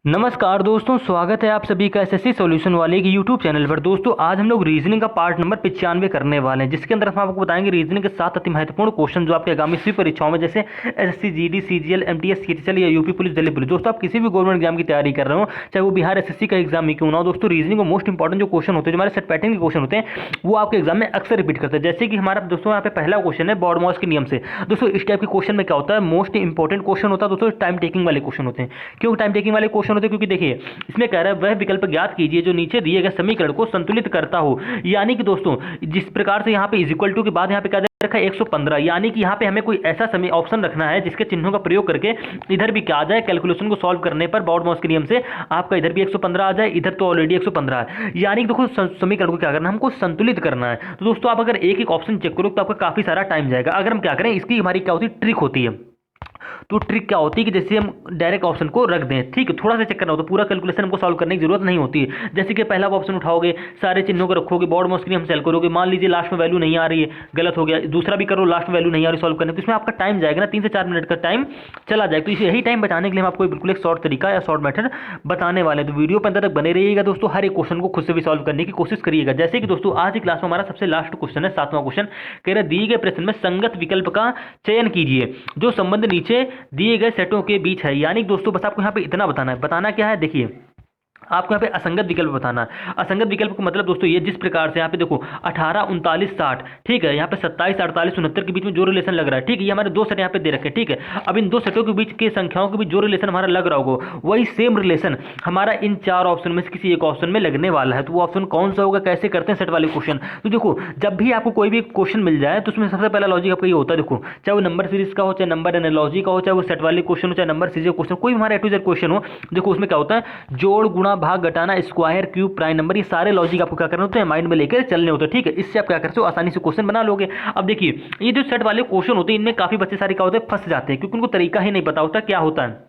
नमस्कार दोस्तों, स्वागत है आप सभी का एसएससी सॉल्यूशन वाले की यूट्यूब चैनल पर। दोस्तों आज हम लोग रीजनिंग का पार्ट नंबर 95 करने वाले हैं, जिसके अंदर हम आपको बताएंगे रीजनिंग के 7 अति महत्वपूर्ण क्वेश्चन जो आपके आगामी सभी परीक्षाओं में जैसे एसएससी, जीडी, सीजीएल, एमटीएस, सीटीसीएल या यूपी पुलिस, दिल्ली पुलिस। दोस्तों आप किसी भी गवर्नमेंट एग्जाम की तैयारी कर रहे हो, चाहे वो बिहार एसएससी का एग्जाम ही क्यों ना हो, दोस्तों रीजनिंग को मोस्ट इंपॉर्टेंट जो क्वेश्चन होते हैं, जो हमारे सेट पैटर्न के क्वेश्चन होते हैं, वो आपके एग्जाम में अक्सर रिपीट करते हैं। जैसे कि हमारा दोस्तों यहाँ पे पहला क्वेश्चन है बॉडमॉस के नियम से। दोस्तों इस टाइप के क्वेश्चन में क्या होता है, मोस्ट इंपॉर्टेंट क्वेश्चन होता है दोस्तों, टाइम टेकिंग वाले क्वेश्चन होते हैं। क्यों टाइम टेकिंग वाले क्वेश्चन होते हैं? क्योंकि देखिए इसमें कह रहा है वह विकल्प ज्ञात कीजिए जो नीचे दिए गए समीकरण को संतुलित करता हो। यानी कि दोस्तों जिस प्रकार से यहाँ पे इज इक्वल टू के बाद यहाँ पे क्या दे रखा है 115, यानी कि यहाँ पे हमें कोई ऐसा समय ऑप्शन रखना है जिसके चिन्हों का प्रयोग करके इधर भी क्या आ जाए, कैलकुलेशन को सॉल्व करने पर बॉडमॉस के नियम से आपका इधर भी 115 आ जाए, इधर तो ऑलरेडी 115 है। यानी कि देखो समीकरण को क्या करना है, हमको संतुलित करना है। तो दोस्तों आप अगर एक एक ऑप्शन चेक करो तो आपका काफी सारा टाइम जाएगा। अगर हम क्या करें, इसकी हमारी क्या होती है, ट्रिक होती है। तो ट्रिक क्या होती है कि जैसे हम डायरेक्ट ऑप्शन को रख दें, ठीक है, थोड़ा सा चेक करना हो तो पूरा कैलकुलेशन हमको सॉल्व करने की जरूरत नहीं होती है। जैसे कि पहला ऑप्शन उठाओगे, सारे चिन्हों को रखोगे, बॉडमॉस के लिए हम सेल करोगे, मान लीजिए लास्ट में वैल्यू नहीं आ रही है, गलत हो गया, दूसरा भी करो, लास्ट में वैल्यू नहीं आ रही सॉल्व करने, तो इसमें आपका टाइम जाएगा ना, 3 से 4 मिनट का टाइम चला जाएगा। तो यही टाइम बचाने के लिए हम आपको बिल्कुल एक शॉर्ट तरीका या शॉर्ट मेथड बताने वाले हैं। तो वीडियो पर अंत तक बने रहिएगा दोस्तों, हर एक क्वेश्चन को खुद से भी सॉल्व करने की कोशिश करिएगा। जैसे कि दोस्तों आज की क्लास में हमारा सबसे लास्ट क्वेश्चन है, 7वां क्वेश्चन। कह रहे दिए गए प्रश्न में संगत विकल्प का चयन कीजिए जो संबंध नीचे दिए गए सेटों के बीच है। यानी दोस्तों बस आपको यहाँ पे इतना बताना है। बताना क्या है, देखिए आपको यहाँ पे असंगत विकल्प बताना है। असंगत विकल्प का मतलब दोस्तों ये, जिस प्रकार से यहाँ पे देखो 18, 39, 60, ठीक है, यहाँ पे 27, 48, 69 के बीच में जो रिलेशन लग रहा है, ठीक है, ये हमारे दो सेट यहाँ पे दे रखे हैं, ठीक है। अब इन दो सेटों के बीच के संख्याओं के बीच जो रिलेशन हमारा लग रहा होगा, वही सेम रिलेशन हमारा इन 4 ऑप्शन में से किसी एक ऑप्शन में लगने वाला है। तो वो ऑप्शन कौन सा होगा, कैसे करते हैं सेट वाले क्वेश्चन। तो देखो जब भी आपको कोई भी क्वेश्चन मिल जाए तो उसमें सबसे पहला लॉजिक आपका ये होता है, देखो चाहे वो नंबर सीरीज का हो, चाहे नंबर एनालॉजी का हो, चाहे वो सेट वाले क्वेश्चन हो, चाहे नंबर सीरीज क्वेश्चन, कोई भी हमारा ए टू जेड क्वेश्चन हो, देखो उसमें क्या होता है, जोड़, गुणा, भाग, घटाना, स्क्वायर, क्यूब, प्राइम नंबर, ये सारे लॉजिक आपको क्या करने होते हैं, माइंड में लेकर चलने होते हैं, ठीक है। इससे आप क्या करते हो, आसानी से क्वेश्चन बना लोगे। अब देखिए ये जो सेट वाले क्वेश्चन होते हैं, इनमें काफी बच्चे सारे क्या होते हैं, फंस जाते हैं, क्योंकि उनको तरीका ही नहीं पता होता क्या होता है।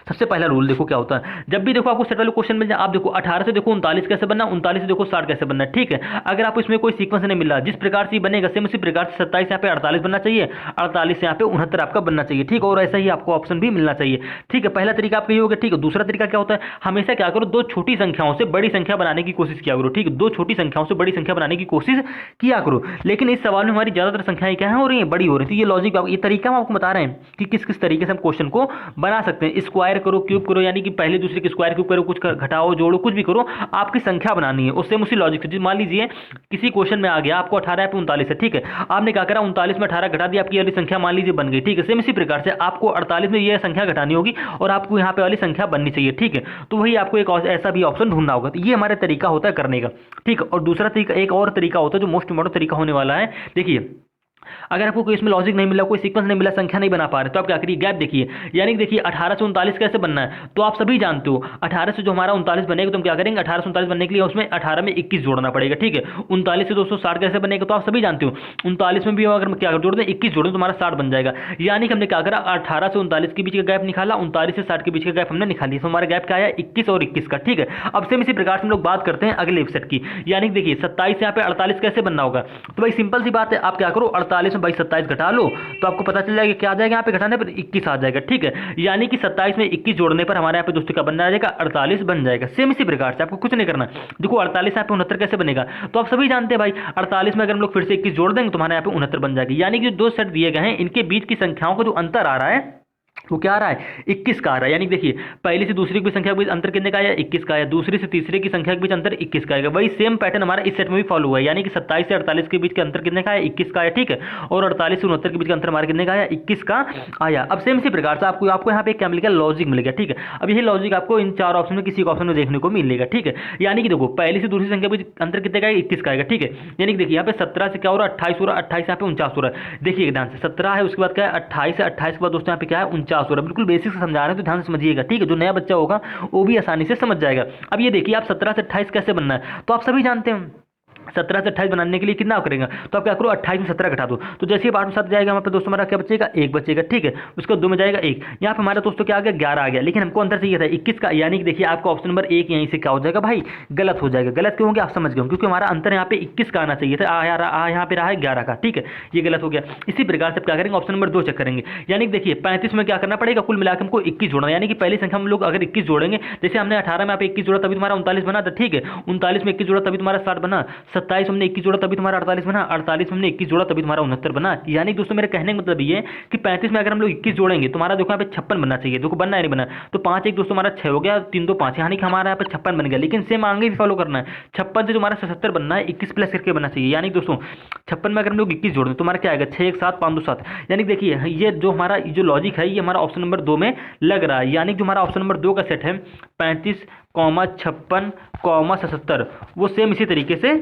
सबसे पहला रूल देखो क्या होता है, जब भी देखो आपको सेट वाले क्वेश्चन मिल जाए, आप देखो 18 से देखो 39 कैसे बनना, 39 से देखो 60 कैसे बनना है, ठीक है। अगर आपको इसमें कोई सीक्वेंस नहीं मिल रहा, जिस प्रकार से बनेगा सेम उसी प्रकार से 27 यहाँ पे 48 बनना चाहिए, 48 से यहाँ पे 69 आपका बनना चाहिए, ठीक है। और ऐसा ही आपको ऑप्शन भी मिलना चाहिए, ठीक है। पहला तरीका आपका ये हो गया, ठीक है। दूसरा तरीका क्या होता है, हमेशा क्या करो, दो छोटी संख्याओं से बड़ी संख्या बनाने की कोशिश किया करो, ठीक है। दो छोटी संख्याओं से बड़ी संख्या बनाने की कोशिश किया करो। लेकिन इस सवाल में हमारी ज्यादातर संख्याएं क्या हो रही है, बड़ी हो रही है। तो ये लॉजिक, ये तरीका हम आपको बता रहे हैं कि किस किस तरीके से हम क्वेश्चन को बना सकते हैं। स्क्वायर करो, क्यूब करो, यानी कि पहले दूसरे के स्क्वायर क्यूब करो, कुछ घटाओ, जोड़ो, कुछ भी करो, आपकी संख्या बनानी है। उससे उसी लॉजिक से मान लीजिए किसी क्वेश्चन में आ गया आपको 18 पे 39 है, ठीक है। आपने क्या करा, 39 में 18 घटा दिया, आपकी वाली संख्या मान लीजिए बन गई, ठीक है। सेम इसी प्रकार से आपको 48 में यह संख्या घटानी होगी और आपको यहाँ पे वाली संख्या बननी चाहिए, ठीक है। तो वही आपको एक ऐसा भी ऑप्शन ढूंढना होगा। तो ये हमारा तरीका होता है करने का, ठीक है। और दूसरा तरीका, एक और तरीका होता है जो मोस्ट इंपॉर्टेंट तरीका होने वाला है। देखिए अगर आपको कोई इसमें लॉजिक नहीं मिला, कोई सीक्वेंस नहीं मिला, संख्या नहीं बना पा रहे, तो आप क्या करिए, गैप देखिए। यानी कि देखिए 18 से 39 कैसे बनना है, तो आप सभी जानते हो 18 से जो हमारा 39 बनेगा, तो हम क्या करेंगे, 18 से 39 बनने के लिए उसमें 18 में 21 जोड़ना पड़ेगा, ठीक है। 39 से 260 कैसे बनेगा, तो आप सभी जानते हो 39 में भी अगर हम क्या जोड़ दें, 21 जोड़ दें तो हमारा 60 बन जाएगा। यानी कि हमने क्या करा, 18 से 39 के बीच का गैप निकाला, 39 से 60 के बीच का गैप हमने निकाल लिया, तो हमारा गैप क्या आया, 21 और 21 का, ठीक है। अब सेम इसी प्रकार से हम लोग बात करते हैं अगले सेट की। यानी कि देखिए 27 से यहाँ पे 48 कैसे बनना होगा, तो भाई सिंपल सी बात है, आप क्या करो, 48 में भाई 27 घटा लो, तो आपको पता चल जाएगा क्या आ जाएगा, यहाँ पे घटाने पर 21 आ जाएगा, ठीक है। यानी कि 27 में 21 जोड़ने पर हमारे यहाँ पे दोस्तों का बनना आ जाएगा, 48 बन जाएगा। सेम इसी प्रकार से आपको कुछ नहीं करना। देखो 48 यहाँ पे 69 कैसे बनेगा, तो आप सभी जानते हैं भाई 48 में अगर हम लोग फिर से 21 जोड़ देंगे तो हमारे यहाँ पे 69 बन जाएगी। यानी कि जो दो सेट दिए गए हैं इनके बीच की संख्याओं का जो अंतर आ रहा है वो क्या आ रहा है, 21 का आ रहा है। यानी देखिए पहली से दूसरी की संख्या के बीच अंतर कितने का आया, 21 का आया। दूसरी से तीसरे की संख्या के बीच अंतर 21 का आएगा। वही सेम पैटर्न हमारा इस सेट में भी फॉलो हुआ है। यानी कि 27 से 48 के बीच के अंतर कितने का आया, 21 का आया, ठीक है। और 48 से 69 के बीच का अंतर हमारा कितने का आया, 21 का आया। अब सेम इसी प्रकार से आपको यहाँ पे क्या मिल गया, लॉजिक मिल गया, ठीक है। अब यही लॉजिक आपको इन 4 ऑप्शन में किसी ऑप्शन में देखने को मिलेगा, ठीक है। यानी कि देखो पहली से दूसरी संख्या के बीच अंतर कितने का, 21 का आएगा, ठीक है। यानी कि देखिए यहाँ पे 17 से क्या हो रहा है, 28 हो रहा है, 28 यहाँ पे 49 हो रहा है। देखिए ध्यान से 17 है, उसके बाद क्या है 28 है, 28 के बाद दोस्तों यहाँ पे क्या है 49 हो रहा है। बिल्कुल बेसिक से समझा रहे हैं तो ध्यान से समझिएगा, ठीक है। जो नया बच्चा होगा वो भी आसानी से समझ जाएगा। अब ये देखिए आप 17 से 28 कैसे बनना है, तो आप सभी जानते हैं 17 से 28 बनाने के लिए कितना करेंगे, तो आप क्या करो 28 में 17 घटा दो, तो जैसे ही 8 में 7 जाएगा हमारे पास दोस्तों हमारा क्या बचेगा, 1 बचेगा, ठीक है। उसके बाद 2 में जाएगा 1, यहाँ पे हमारा दोस्तों क्या आ गया 11 आ गया, लेकिन हमको अंदर चाहिए था 21 का, यानी कि देखिए आपका ऑप्शन नंबर 1 यहीं से क्या हो जाएगा भाई, गलत हो जाएगा। गलत क्यों हो गया आप समझ गए, क्योंकि हमारा अंतर यहाँ पे 21 का आना चाहिए था, यहाँ पे रहा है 11 का, ठीक है, ये गलत हो गया। इसी प्रकार से क्या करेंगे, ऑप्शन नंबर 2 चेक करेंगे, यानी कि देखिए 35 में क्या करना पड़ेगा, कुल मिलाकर हमको 21 जोड़ना, यानी कि पहली संख्या हम लोग अगर 21 जोड़ेंगे, जैसे हमने 18 में आप 21 जोड़ा तभी तुम्हारा 39 बना था, ठीक है, 39 में 21 जोड़ा तभी तुम्हारा 60 बना, 27 हमने 21 जोड़ा तभी तुम्हारा 48 बना, 48 में हमने 21 जोड़ा तभी तुम्हारा 69 बना। यानी दोस्तों मेरे कहने का मतलब ये है कि 35 में अगर हम लोग 21 जोड़ेंगे तो हमारा देखो यहाँ पे 56 बनना चाहिए, देखो बनना है नहीं बना, तो 5 1 दोस्तों हमारा 6 हो गया, 3 2 5, यानी कि हमारा यहाँ पे 56 बन गया। लेकिन सेम आगे भी फॉलो करना है, 56 से जो हमारा 77 बनना है 21 प्लस करके बनना चाहिए, यानी दोस्तों 56 में अगर हम लोग 21 जोड़ें तो हमारा क्या आएगा 6 1 7 5 2 7, यानी देखिए ये जो हमारा जो लॉजिक है ये हमारा ऑप्शन नंबर 2 में लग रहा है, यानी जो हमारा ऑप्शन नंबर 2 का सेट है 35, 56, 77 वो सेम इसी तरीके से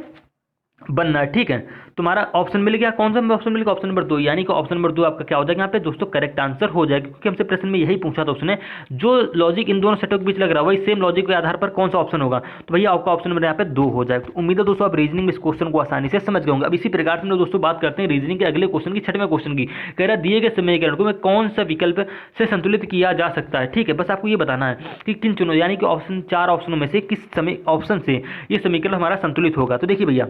बनना है, ठीक है। तुम्हारा ऑप्शन मिल गया, कौन सा ऑप्शन मिल गया, ऑप्शन नंबर 2, यानी कि ऑप्शन नंबर 2 आपका क्या हो जाएगा यहाँ पे दोस्तों करेक्ट आंसर हो जाएगा, क्योंकि हमसे प्रश्न में यही पूछा था उसने, जो लॉजिक इन दोनों सेटों के बीच लग रहा है वही सेम लॉजिक के आधार पर कौन सा ऑप्शन होगा, तो भैया आपका ऑप्शन नंबर यहाँ पे 2 हो जाएगा। तो उम्मीद है दोस्तों आप रीजनिंग में इस क्वेश्चन को आसानी से समझ गए होंगे। अब इसी प्रकार से हम लोग दोस्तों बात करते हैं रीजनिंग के अगले क्वेश्चन की, 6वें क्वेश्चन की। कह रहा दिए गए समीकरण को कौन सा विकल्प से संतुलित किया जा सकता है, ठीक है, बस आपको ये बताना है कि किन चुनो, यानी कि ऑप्शन 4 ऑप्शनों में से किस ऑप्शन से ये समीकरण हमारा संतुलित होगा। तो देखिए भैया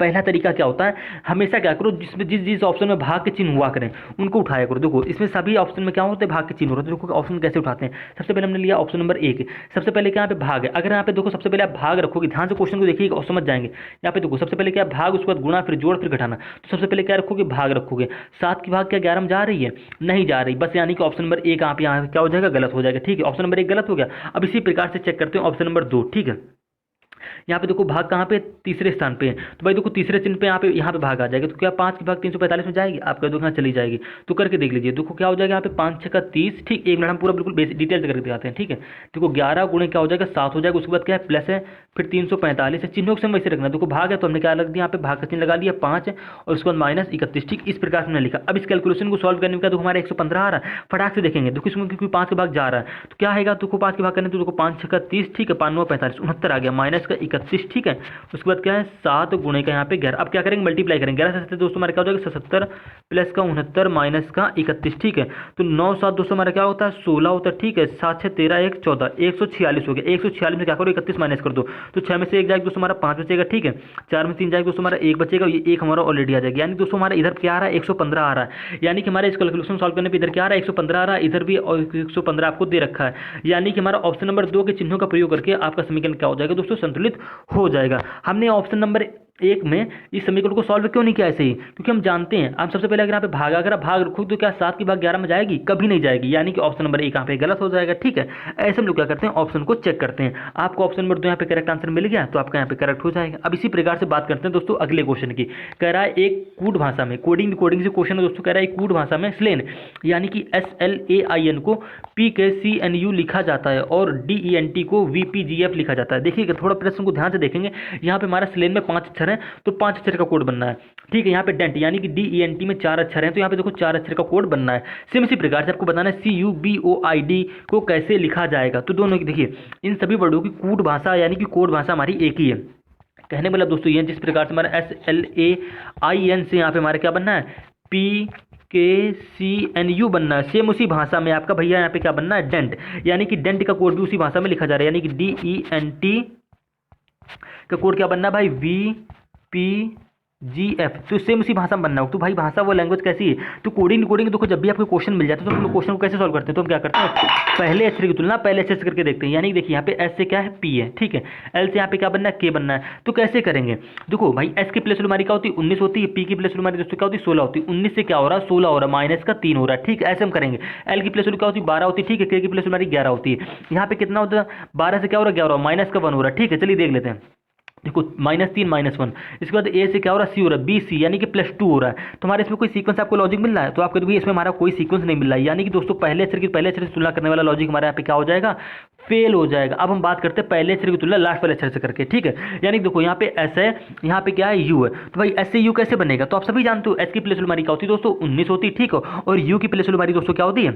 पहला तरीका क्या होता है, हमेशा क्या करो जिसमें जिस ऑप्शन में भाग के चिन्ह हुआ करें उनको उठाया करो। देखो इसमें सभी ऑप्शन में क्या होते हैं भाग के चिन्ह होते हैं। देखो ऑप्शन कैसे उठाते हैं, सबसे पहले हमने लिया ऑप्शन नंबर 1, सबसे पहले क्या यहाँ पे भाग है, अगर यहाँ पे देखो सबसे पहले आप भाग रखोगे, ध्यान से क्वेश्चन को देखिएगा और समझ जाएंगे। यहाँ पे देखो सबसे पहले क्या भाग, उसके बाद गुणा, फिर जोड़, फिर घटाना। तो सबसे पहले क्या रखोगे भाग रखोगे, 7 की भाग क्या 11 में जा रही है, नहीं जा रही, बस यानी कि ऑप्शन नंबर 1 आप यहाँ क्या हो जाएगा गलत हो जाएगा, ठीक है, ऑप्शन नंबर 1 गलत हो गया। अब इसी प्रकार से चेक करते हैं ऑप्शन नंबर 2, ठीक है, यहाँ पे देखो भाग कहाँ पे तीसरे स्थान पे है, तो भाई देखो तीसरे चिन्ह पे यहाँ पे भाग आ जाएगा, तो क्या 5 की भाग 345 में जाएगी, आप कह दो यहाँ चली जाएगी, तो करके देख लीजिए। देखो क्या हो जाएगा यहाँ पे 5 6 का 30, ठीक, 1 मिनट हम पूरा बिल्कुल डिटेल से करके दिखाते हैं, ठीक है। देखो 11 गुणे क्या हो जाएगा 7 हो जाएगा, उसके बाद क्या है प्लस है, फिर 345 है, चिन्हों से वैसे रखना। देखो भाग है तो हमने क्या लग दिया यहाँ पे भाग का चिन्ह लगा लिया 5 और उसके बाद माइनस 31, ठीक, इस प्रकार से हमने लिखा। अब इस कैलकुलेशन को सॉल्व करने का देखो हमारा 115 आ रहा है, फटाक से देखेंगे, देखो इसमें क्योंकि 5 का भाग जा रहा है तो क्या आएगा, देखो 5 के भाग करने तो देखो 5 6 का 30, ठीक है, 5 9 45 69 आ गया, माइनस का 31, ठीक है। उसके बाद क्या है 7 गुणे का यहाँ पे 11, अब क्या करेंगे मल्टीप्लाई करेंगे, 11 से दोस्तों हमारा क्या हो जाएगा 77 प्लस का 69 माइनस का 31, ठीक है। तो 9 7 दोस्तों हमारा क्या होता है 16 होता है, ठीक है, 7 6 13 1 14 146 हो गया, 146 में क्या करो 31 माइनस कर दो, तो 6 में से 1 जाएगा दोस्तों हमारा 5 बचेगा, ठीक है, 4 में 3 जाएगा दोस्तों हमारा 1 बचेगा, ये 1 हमारा ऑलरेडी आ जाएगा, यानी दोस्तों हमारा इधर क्या आ रहा है 115 आ रहा है, यानी कि हमारा इस कैलकुलेशन सॉल्व करने पे इधर क्या आ रहा है 115 आ रहा है, इधर भी 115 आपको दे रखा है, यानी कि हमारा ऑप्शन नंबर 2 के चिन्हों का प्रयोग करके आपका समीकरण क्या हो जाएगा दोस्तों संतुलित हो जाएगा। हमने ऑप्शन नंबर 1 में इस समीकरण को सॉल्व क्यों नहीं किया ऐसे ही, क्योंकि हम जानते हैं आप सबसे पहले अगर यहाँ पे भाग, अगर आप भाग रखो तो क्या 7 की भाग 11 में जाएगी, कभी नहीं जाएगी, यानी कि ऑप्शन नंबर 1 यहाँ पे गलत हो जाएगा, ठीक है। ऐसे हम लोग क्या करते हैं ऑप्शन को चेक करते हैं, आपको ऑप्शन नंबर 2 यहाँ पे करेक्ट आंसर मिल गया तो आपका यहाँ पे करेक्ट हो जाएगा। अब इसी प्रकार से बात करते हैं दोस्तों अगले क्वेश्चन की। कह रहा है एक कूट भाषा में, कोडिंग से क्वेश्चन है दोस्तों, कह रहा है एक कूट भाषा में स्लेन यानी कि SLAIN को PKCNU लिखा जाता है और DENT को VPGF लिखा जाता है। देखिएगा थोड़ा प्रश्न को ध्यान से देखेंगे, यहाँ पे हमारा स्लेन में 5 अक्षर हैं तो 5 अक्षर का कोड बनना है, ठीक है। यहाँ पे डेंट यानी कि DENT में 4 अक्षर हैं तो यहाँ पे देखो 4 अक्षर का कोड बनना है। सेम इसी प्रकार से आपको बताना है CUBOID को कैसे लिखा जाएगा। तो दोनों की देखिए इन सभी वर्डों की कूट भाषा यानी कि कोड भाषा हमारी एक ही है। कहने वाला दोस्तों ये जिस प्रकार से हमारा SLAIN से यहाँ पे हमारा क्या बनना है PKCNU बनना है, सेम उसी भाषा में आपका भैया यहाँ पे क्या बनना है डेंट, यानी कि डेंट का कोड भी उसी भाषा में लिखा जा रहा है, यानी कि DENT का कोड क्या बनना है भाई VPGF, तो सेम उसी भाषा में बनना हो। तो भाई भाषा वो लैंग्वेज कैसी है, तो कोडिंग देखो जब भी आपको क्वेश्चन मिल जाता है तो हम लोग क्वेश्चन को कैसे सॉल्व करते हैं, तो हम क्या करते हैं पहले अक्षर की तुलना पहले अक्षर से करके देखते हैं, यानी कि देखिए यहाँ पे S से क्या है P है, ठीक है, L से यहाँ पे क्या बनना है K बनना है। तो कैसे करेंगे, देखो भाई S की प्लेस हमारी क्या होती है 19 होती है, P की प्लेस हमारी दोस्तों क्या होती है 16 होती है, 19 से क्या हो रहा है 16 हो रहा है, माइनस का 3 हो रहा है, ठीक है, ऐसे हम करेंगे। L की प्लेस क्या होती है 12 होती है, ठीक है, K की प्लेस हमारी 11 होती है, यहाँ पे कितना होता है 12 से क्या हो रहा है 11 माइनस का 1 हो रहा है, ठीक है, चलिए देख लेते हैं। देखो -3 -1, इसके बाद A से क्या हो रहा है C हो रहा है, BC यानी कि +2 हो रहा है। तो हमारे इसमें कोई सीक्वेंस आपको लॉजिक मिल रहा है, तो आप कहते इसमें हमारा कोई सीक्वेंस नहीं मिल रहा है, यानी कि दोस्तों पहले अक्षर से तुलना करने वाला लॉजिक हमारे यहाँ पे क्या हो जाएगा फेल हो जाएगा। अब हम बात करते हैं पहले अक्षर की तुलना लास्ट वाले अक्षर से करके, ठीक है, यानी कि देखो यहाँ पे S है, यहाँ पे क्या है U है, तो भाई S से U कैसे बनेगा, तो आप सभी जानते हो S की प्लेस हमारी क्या होती है दोस्तों 19 होती है, ठीक है, और U की प्लेस हमारी दोस्तों क्या होती है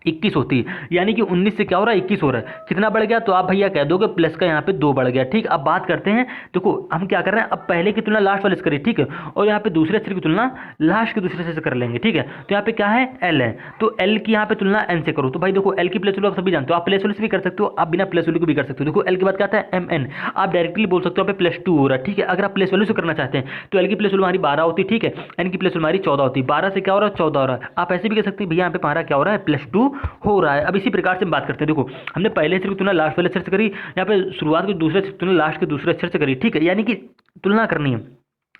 21 होती है, यानी कि 19 से क्या हो रहा है 21 हो रहा है। कितना बढ़ गया, तो आप भैया कह दोगे प्लस का यहाँ पे 2 बढ़ गया। ठीक, अब बात करते हैं, देखो हम क्या कर रहे हैं, अब पहले की तुलना लास्ट वाले से करिए, ठीक है, और यहाँ पे दूसरे अक्षर की तुलना लास्ट के दूसरे से कर लेंगे। ठीक है, तो यहाँ पे क्या है एल है, तो एल की यहाँ पे तुलना एन से करो। तो भाई देखो एल की प्लेस वैल्यू आप सभी जानते हो, आप प्लेस वैल्यू से भी कर सकते हो, आप बिना प्लेस वैल्यू को भी कर सकते हो। देखो एल के बाद क्या आता है एम एन, आप डायरेक्टली बोल सकते हो यहाँ पे +2 हो रहा है। ठीक है, अगर आप प्लेस वैल्यू से करना चाहते हैं तो एल की प्लेस वैल्यू हमारी 12 होती है, ठीक है, एन की प्लेस वैल्यू हमारी 14 होती है, 12 से क्या हो रहा है 14 हो रहा है। आप ऐसे भी कह सकते हैं भैया यहाँ पे हमारा क्या हो रहा है +2 हो रहा है। अब इसी प्रकार से हम बात करते हैं, देखो हमने पहले अक्षर की तुलना लास्ट वाले अक्षर से करी, यहाँ पे शुरुआत के दूसरे अक्षर की तुलना लास्ट के दूसरे अक्षर से करी। ठीक है, यानी कि तुलना करनी है।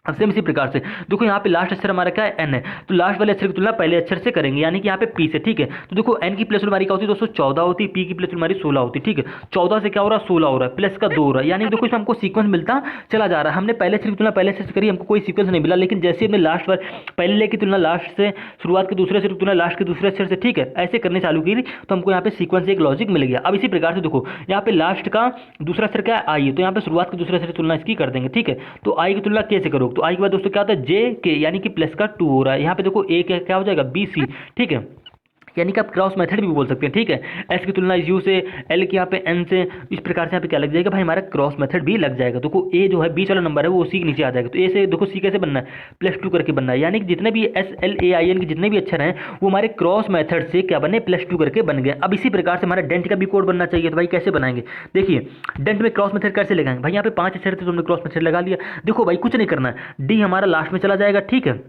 अब सेम इसी प्रकार से देखो यहाँ पे लास्ट अक्षर हमारा क्या है एन है, तो लास्ट वाले अक्षर की तुलना पहले अक्षर से करेंगे, यानी कि यहाँ पे पी से। ठीक है, तो देखो एन की प्लेस हमारी क्या होती है दोस्तों 14 होती है, पी की प्लेस हमारी 16 होती है। ठीक है, 14 से क्या हो रहा है 16 हो रहा है, प्लस का 2 हो रहा है, यानी देखो इसमें हमको सीक्वेंस मिलता चला जा रहा है। हमने पहले अक्षर की तुलना पहले अक्षर से करी, हमको कोई सीक्वेंस नहीं मिला, लेकिन जैसे हमने लास्ट वाले पहले ले की तुलना लास्ट से, शुरुआत के दूसरे अक्षर की तुलना लास्ट के दूसरे अक्षर से, ठीक है, ऐसे करने चालू की तो हमको यहाँ पे सीक्वेंस एक लॉजिक मिल गया। अब इसी प्रकार से देखो यहाँ पे लास्ट का दूसरा अक्षर क्या है आई है, तो यहाँ पे शुरुआत के दूसरे अक्षर की तुलना इसकी कर देंगे। ठीक है, तो आई की तुलना के से करो, तो आई के बाद दोस्तों क्या होता है जे के, यानी कि प्लस का 2 हो रहा है। यहाँ पे देखो ए क्या हो जाएगा बी सी। ठीक है, यानी कि आप क्रॉस मेथड भी बोल सकते हैं। ठीक है, एस की तुलना यू से, एल की यहाँ पे एन से, इस प्रकार से यहाँ पे क्या लग जाएगा भाई हमारा क्रॉस मेथड भी लग जाएगा। देखो ए जो है बीच वाला नंबर है वो सी के नीचे आ जाएगा, तो ए से देखो सी कैसे बनना है +2 करके बनना है, यानी कि जितने भी S L A I N के जितने भी अक्षर हैं वो हमारे क्रॉस मेथड से क्या बने +2 करके बन गए। अब इसी प्रकार से हमारा डेंट का भी कोड बनना चाहिए, तो भाई कैसे बनाएंगे, देखिए डेंट में क्रॉस मेथड कैसे लगाएंगे भाई, यहाँ पे 5 अक्षर थे तो हमने क्रॉस मेथड लगा लिया। देखो भाई कुछ नहीं करना है, डी हमारा लास्ट में चला जाएगा। ठीक है,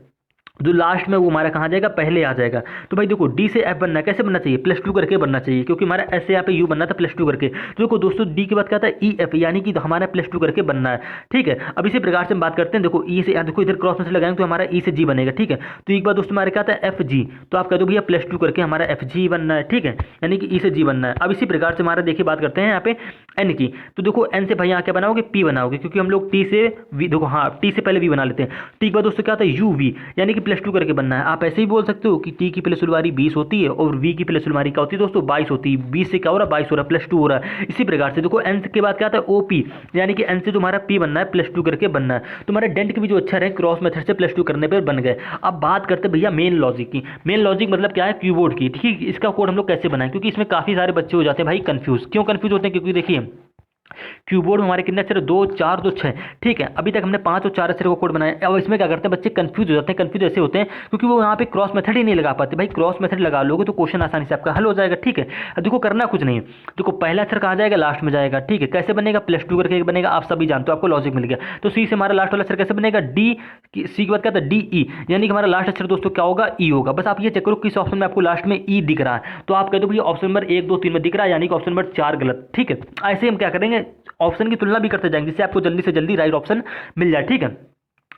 जो लास्ट में वो हमारा कहाँ जाएगा पहले आ जाएगा। तो भाई देखो डी से एफ बनना है, कैसे बनना चाहिए +2 करके बनना चाहिए, क्योंकि हमारा एस से यहाँ पे यू बनना था +2 करके। तो देखो दोस्तों डी के बाद क्या था ई एफ, यानी कि हमारा +2 करके बनना है। ठीक है, अब इसी प्रकार से हम बात करते हैं, देखो ई से देखो इधर क्रॉस में से लगाएंगे तो हमारा ई से जी बनेगा। ठीक है, तो एक बार दोस्तों हमारे क्या था एफ जी, तो आप कह दो भैया +2 करके हमारा एफ जी बनना है। ठीक है, यानी कि ई से जी बनना है। अब इसी प्रकार से हमारा देखिए बात करते हैं यहाँ पे एन की, तो देखो एन से भाई यहाँ क्या बनाओगे पी बनाओगे, क्योंकि हम लोग टी से वी, देखो हाँ टी से पहले वी बना लेते हैं। टी के बाद दोस्तों क्या था यू वी, यानी कि +2 करके बनना है। आप ऐसे ही बोल सकते हो कि टी की प्लेस हमारी 20 होती है और वी की प्लेस हमारी क्या होती है दोस्तों 22 होती है। 20 से क्या हो रहा है 22 हो रहा है, +2 हो रहा है। इसी प्रकार से देखो एन के बाद क्या आता है ओपी, यानी कि एन से जो हमारा पी बनना है +2 करके बनना है। तो हमारे डेंट के भी जो अक्षर है क्रॉस मेथड से +2 करने पर बन गए। अब बात करते हैं भैया मेन लॉजिक की। मेन लॉजिक मतलब क्या है कीबोर्ड की। ठीक है, इसका कोड हम लोग कैसे बनाएं, क्योंकि इसमें काफ़ी सारे बच्चे हो जाते हैं भाई कंफ्यूज। क्यों कंफ्यूज होते हैं, क्योंकि देखिए कीबोर्ड में हमारे कितने अक्षर 2 4 2 6। ठीक है, अभी तक हमने 5 और 4 अक्षर का कोड बनाया। अब इसमें क्या करते हैं बच्चे कंफ्यूज हो जाते हैं। कंफ्यूज ऐसे होते हैं क्योंकि वो यहाँ पे क्रॉस मेथड ही नहीं लगा पाते। भाई क्रॉस मेथड लगा लोगे तो क्वेश्चन आसानी से आपका हल हो जाएगा। ठीक है, अब देखो करना कुछ नहीं है, देखो पहला अक्षर कहाँ जाएगा लास्ट में जाएगा। ठीक है, कैसे बनेगा +2 करके बनेगा, आप सभी जानते हो, आपको लॉजिक मिल गया। तो सी से हमारा लास्ट वाला अक्षर कैसे बनेगा डी, सी के बाद क्या था डी ई, यानी कि हमारा लास्ट अक्षर दोस्तों क्या होगा ई होगा। बस आप ये चेक करो किस ऑप्शन में आपको लास्ट में ई दिख रहा है, तो आप कह दो भैया ऑप्शन नंबर 1 2 3 में दिख रहा है, यानी कि ऑप्शन नंबर 4 गलत। ठीक है, ऐसे हम क्या करेंगे ऑप्शन की तुलना भी करते जाएंगे जिससे आपको जल्दी से जल्दी राइट ऑप्शन मिल जाए। ठीक है,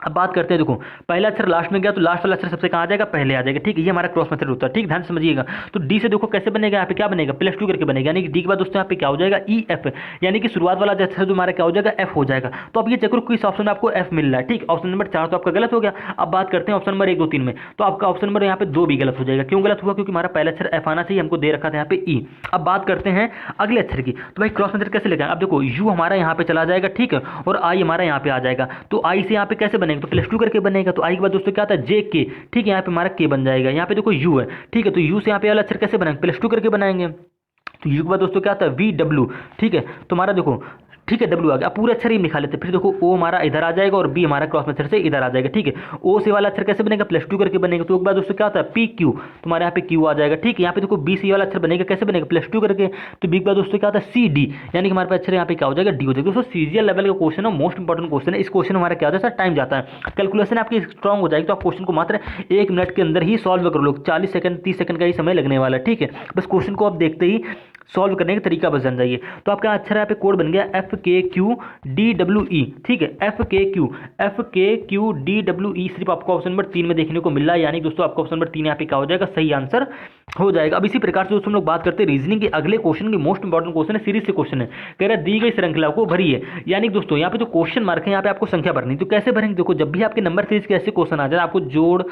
अब बात करते हैं, देखो पहला अक्षर लास्ट में गया तो लास्ट वाला अक्षर सबसे कहाँ आ जाएगा पहले आ जाएगा। ठीक है, ये हमारा क्रॉस मेथड होता है। ठीक, ध्यान समझिएगा। तो डी से देखो कैसे बनेगा, यहाँ पे क्या बनेगा +2 करके बनेगा, यानी कि डी के बाद दोस्तों यहाँ पे क्या हो जाएगा ई एफ, यानी कि शुरुआत वाला अक्षर जो हमारा क्या हो जाएगा एफ हो जाएगा। तो अब ये चेक करो किस ऑप्शन में आपको एफ मिल रहा है। ठीक, ऑप्शन नंबर 4 तो आपका गलत हो गया। अब बात करते हैं ऑप्शन नंबर 1 2 3 में, तो आपका ऑप्शन नंबर यहाँ पे 2 भी गलत हो जाएगा। क्यों गलत हुआ, क्योंकि हमारा पहला अक्षर एफ आना चाहिए, हमको दे रखा था यहाँ पे ई। अब बात करते हैं अगले अक्षर की, तो भाई क्रॉस मेथड कैसे लगाएं। अब देखो यू हमारा यहाँ पे चला जाएगा, ठीक है, और आई हमारा यहाँ पे आ जाएगा। तो आई से यहाँ पे कैसे बनेगा, तो +2 करके बनेगा। तो आई के बाद दोस्तों क्या आता है जे के। ठीक है, यहाँ पे हमारा के बन जाएगा। यहाँ पे देखो यू है, ठीक है, तो यू से यहाँ पे वाला अक्षर कैसे बनाएंगे +2 करके बनाएंगे। तो यू के बाद दोस्तों क्या आता है वी डब्ल्यू। ठीक है, तो हमारा देखो ठीक है डब्ल्यू आ गया। पूरा अक्षर ही लिखा लेते हैं। फिर देखो ओ हमारा इधर आ जाएगा और बी हमारा क्रॉस मेथड से इधर आ जाएगा। ठीक है, ओ से वाला अक्षर कैसे बनेगा +2 करके बनेगा। तो एक बार दोस्तों क्या होता है पी क्यू, तुम्हारे यहाँ पे क्यू आ जाएगा। ठीक है, यहाँ पे देखो बी सी वाला अक्षर बनेगा कैसे बनेगा +2 करके। तो बी के बाद दोस्तों क्या होता है सी डी, यानी कि हमारे पास अक्षर यहाँ पे क्या हो जाएगा डी हो जाएगा। दोस्तों सीजीएल लेवल का क्वेश्चन है, मोस्ट इंपॉर्टेंट क्वेश्चन है। इस क्वेश्चन हमारा क्या होता है टाइम जाता है, कैलकुलेशन आपकी स्ट्रॉन्ग हो जाएगी। तो आप क्वेश्चन को मात्र 1 मिनट के अंदर ही सॉल्व कर लो। 40 सेकंड 30 सेकंड का ही समय लगने वाला है। ठीक है, बस क्वेश्चन को आप देखते ही सॉल्व करने का तरीका बस जान जाइए। तो आपका अक्षर यहाँ पे कोड बन गया FKQDWE। ठीक है, FKQDWE सिर्फ आपको ऑप्शन नंबर 3 में देखने को मिल रहा है, यानी दोस्तों आपका ऑप्शन नंबर 3 यहाँ पे क्या हो जाएगा सही आंसर हो जाएगा। अब इसी प्रकार से दोस्तों हम लोग बात करते हैं रीजनिंग के अगले क्वेश्चन की। मोस्ट इंपॉर्टेंट क्वेश्चन है, सीरीज से क्वेश्चन है। कह रहा है दी गई श्रृंखला को भरिए, यानी दोस्तों यहाँ पे जो क्वेश्चन मार्क है यहाँ पे आपको संख्या भरनी। तो कैसे भरेंगे, देखो जब भी आपके नंबर सीरीज के ऐसे क्वेश्चन आ जाए आपको जोड़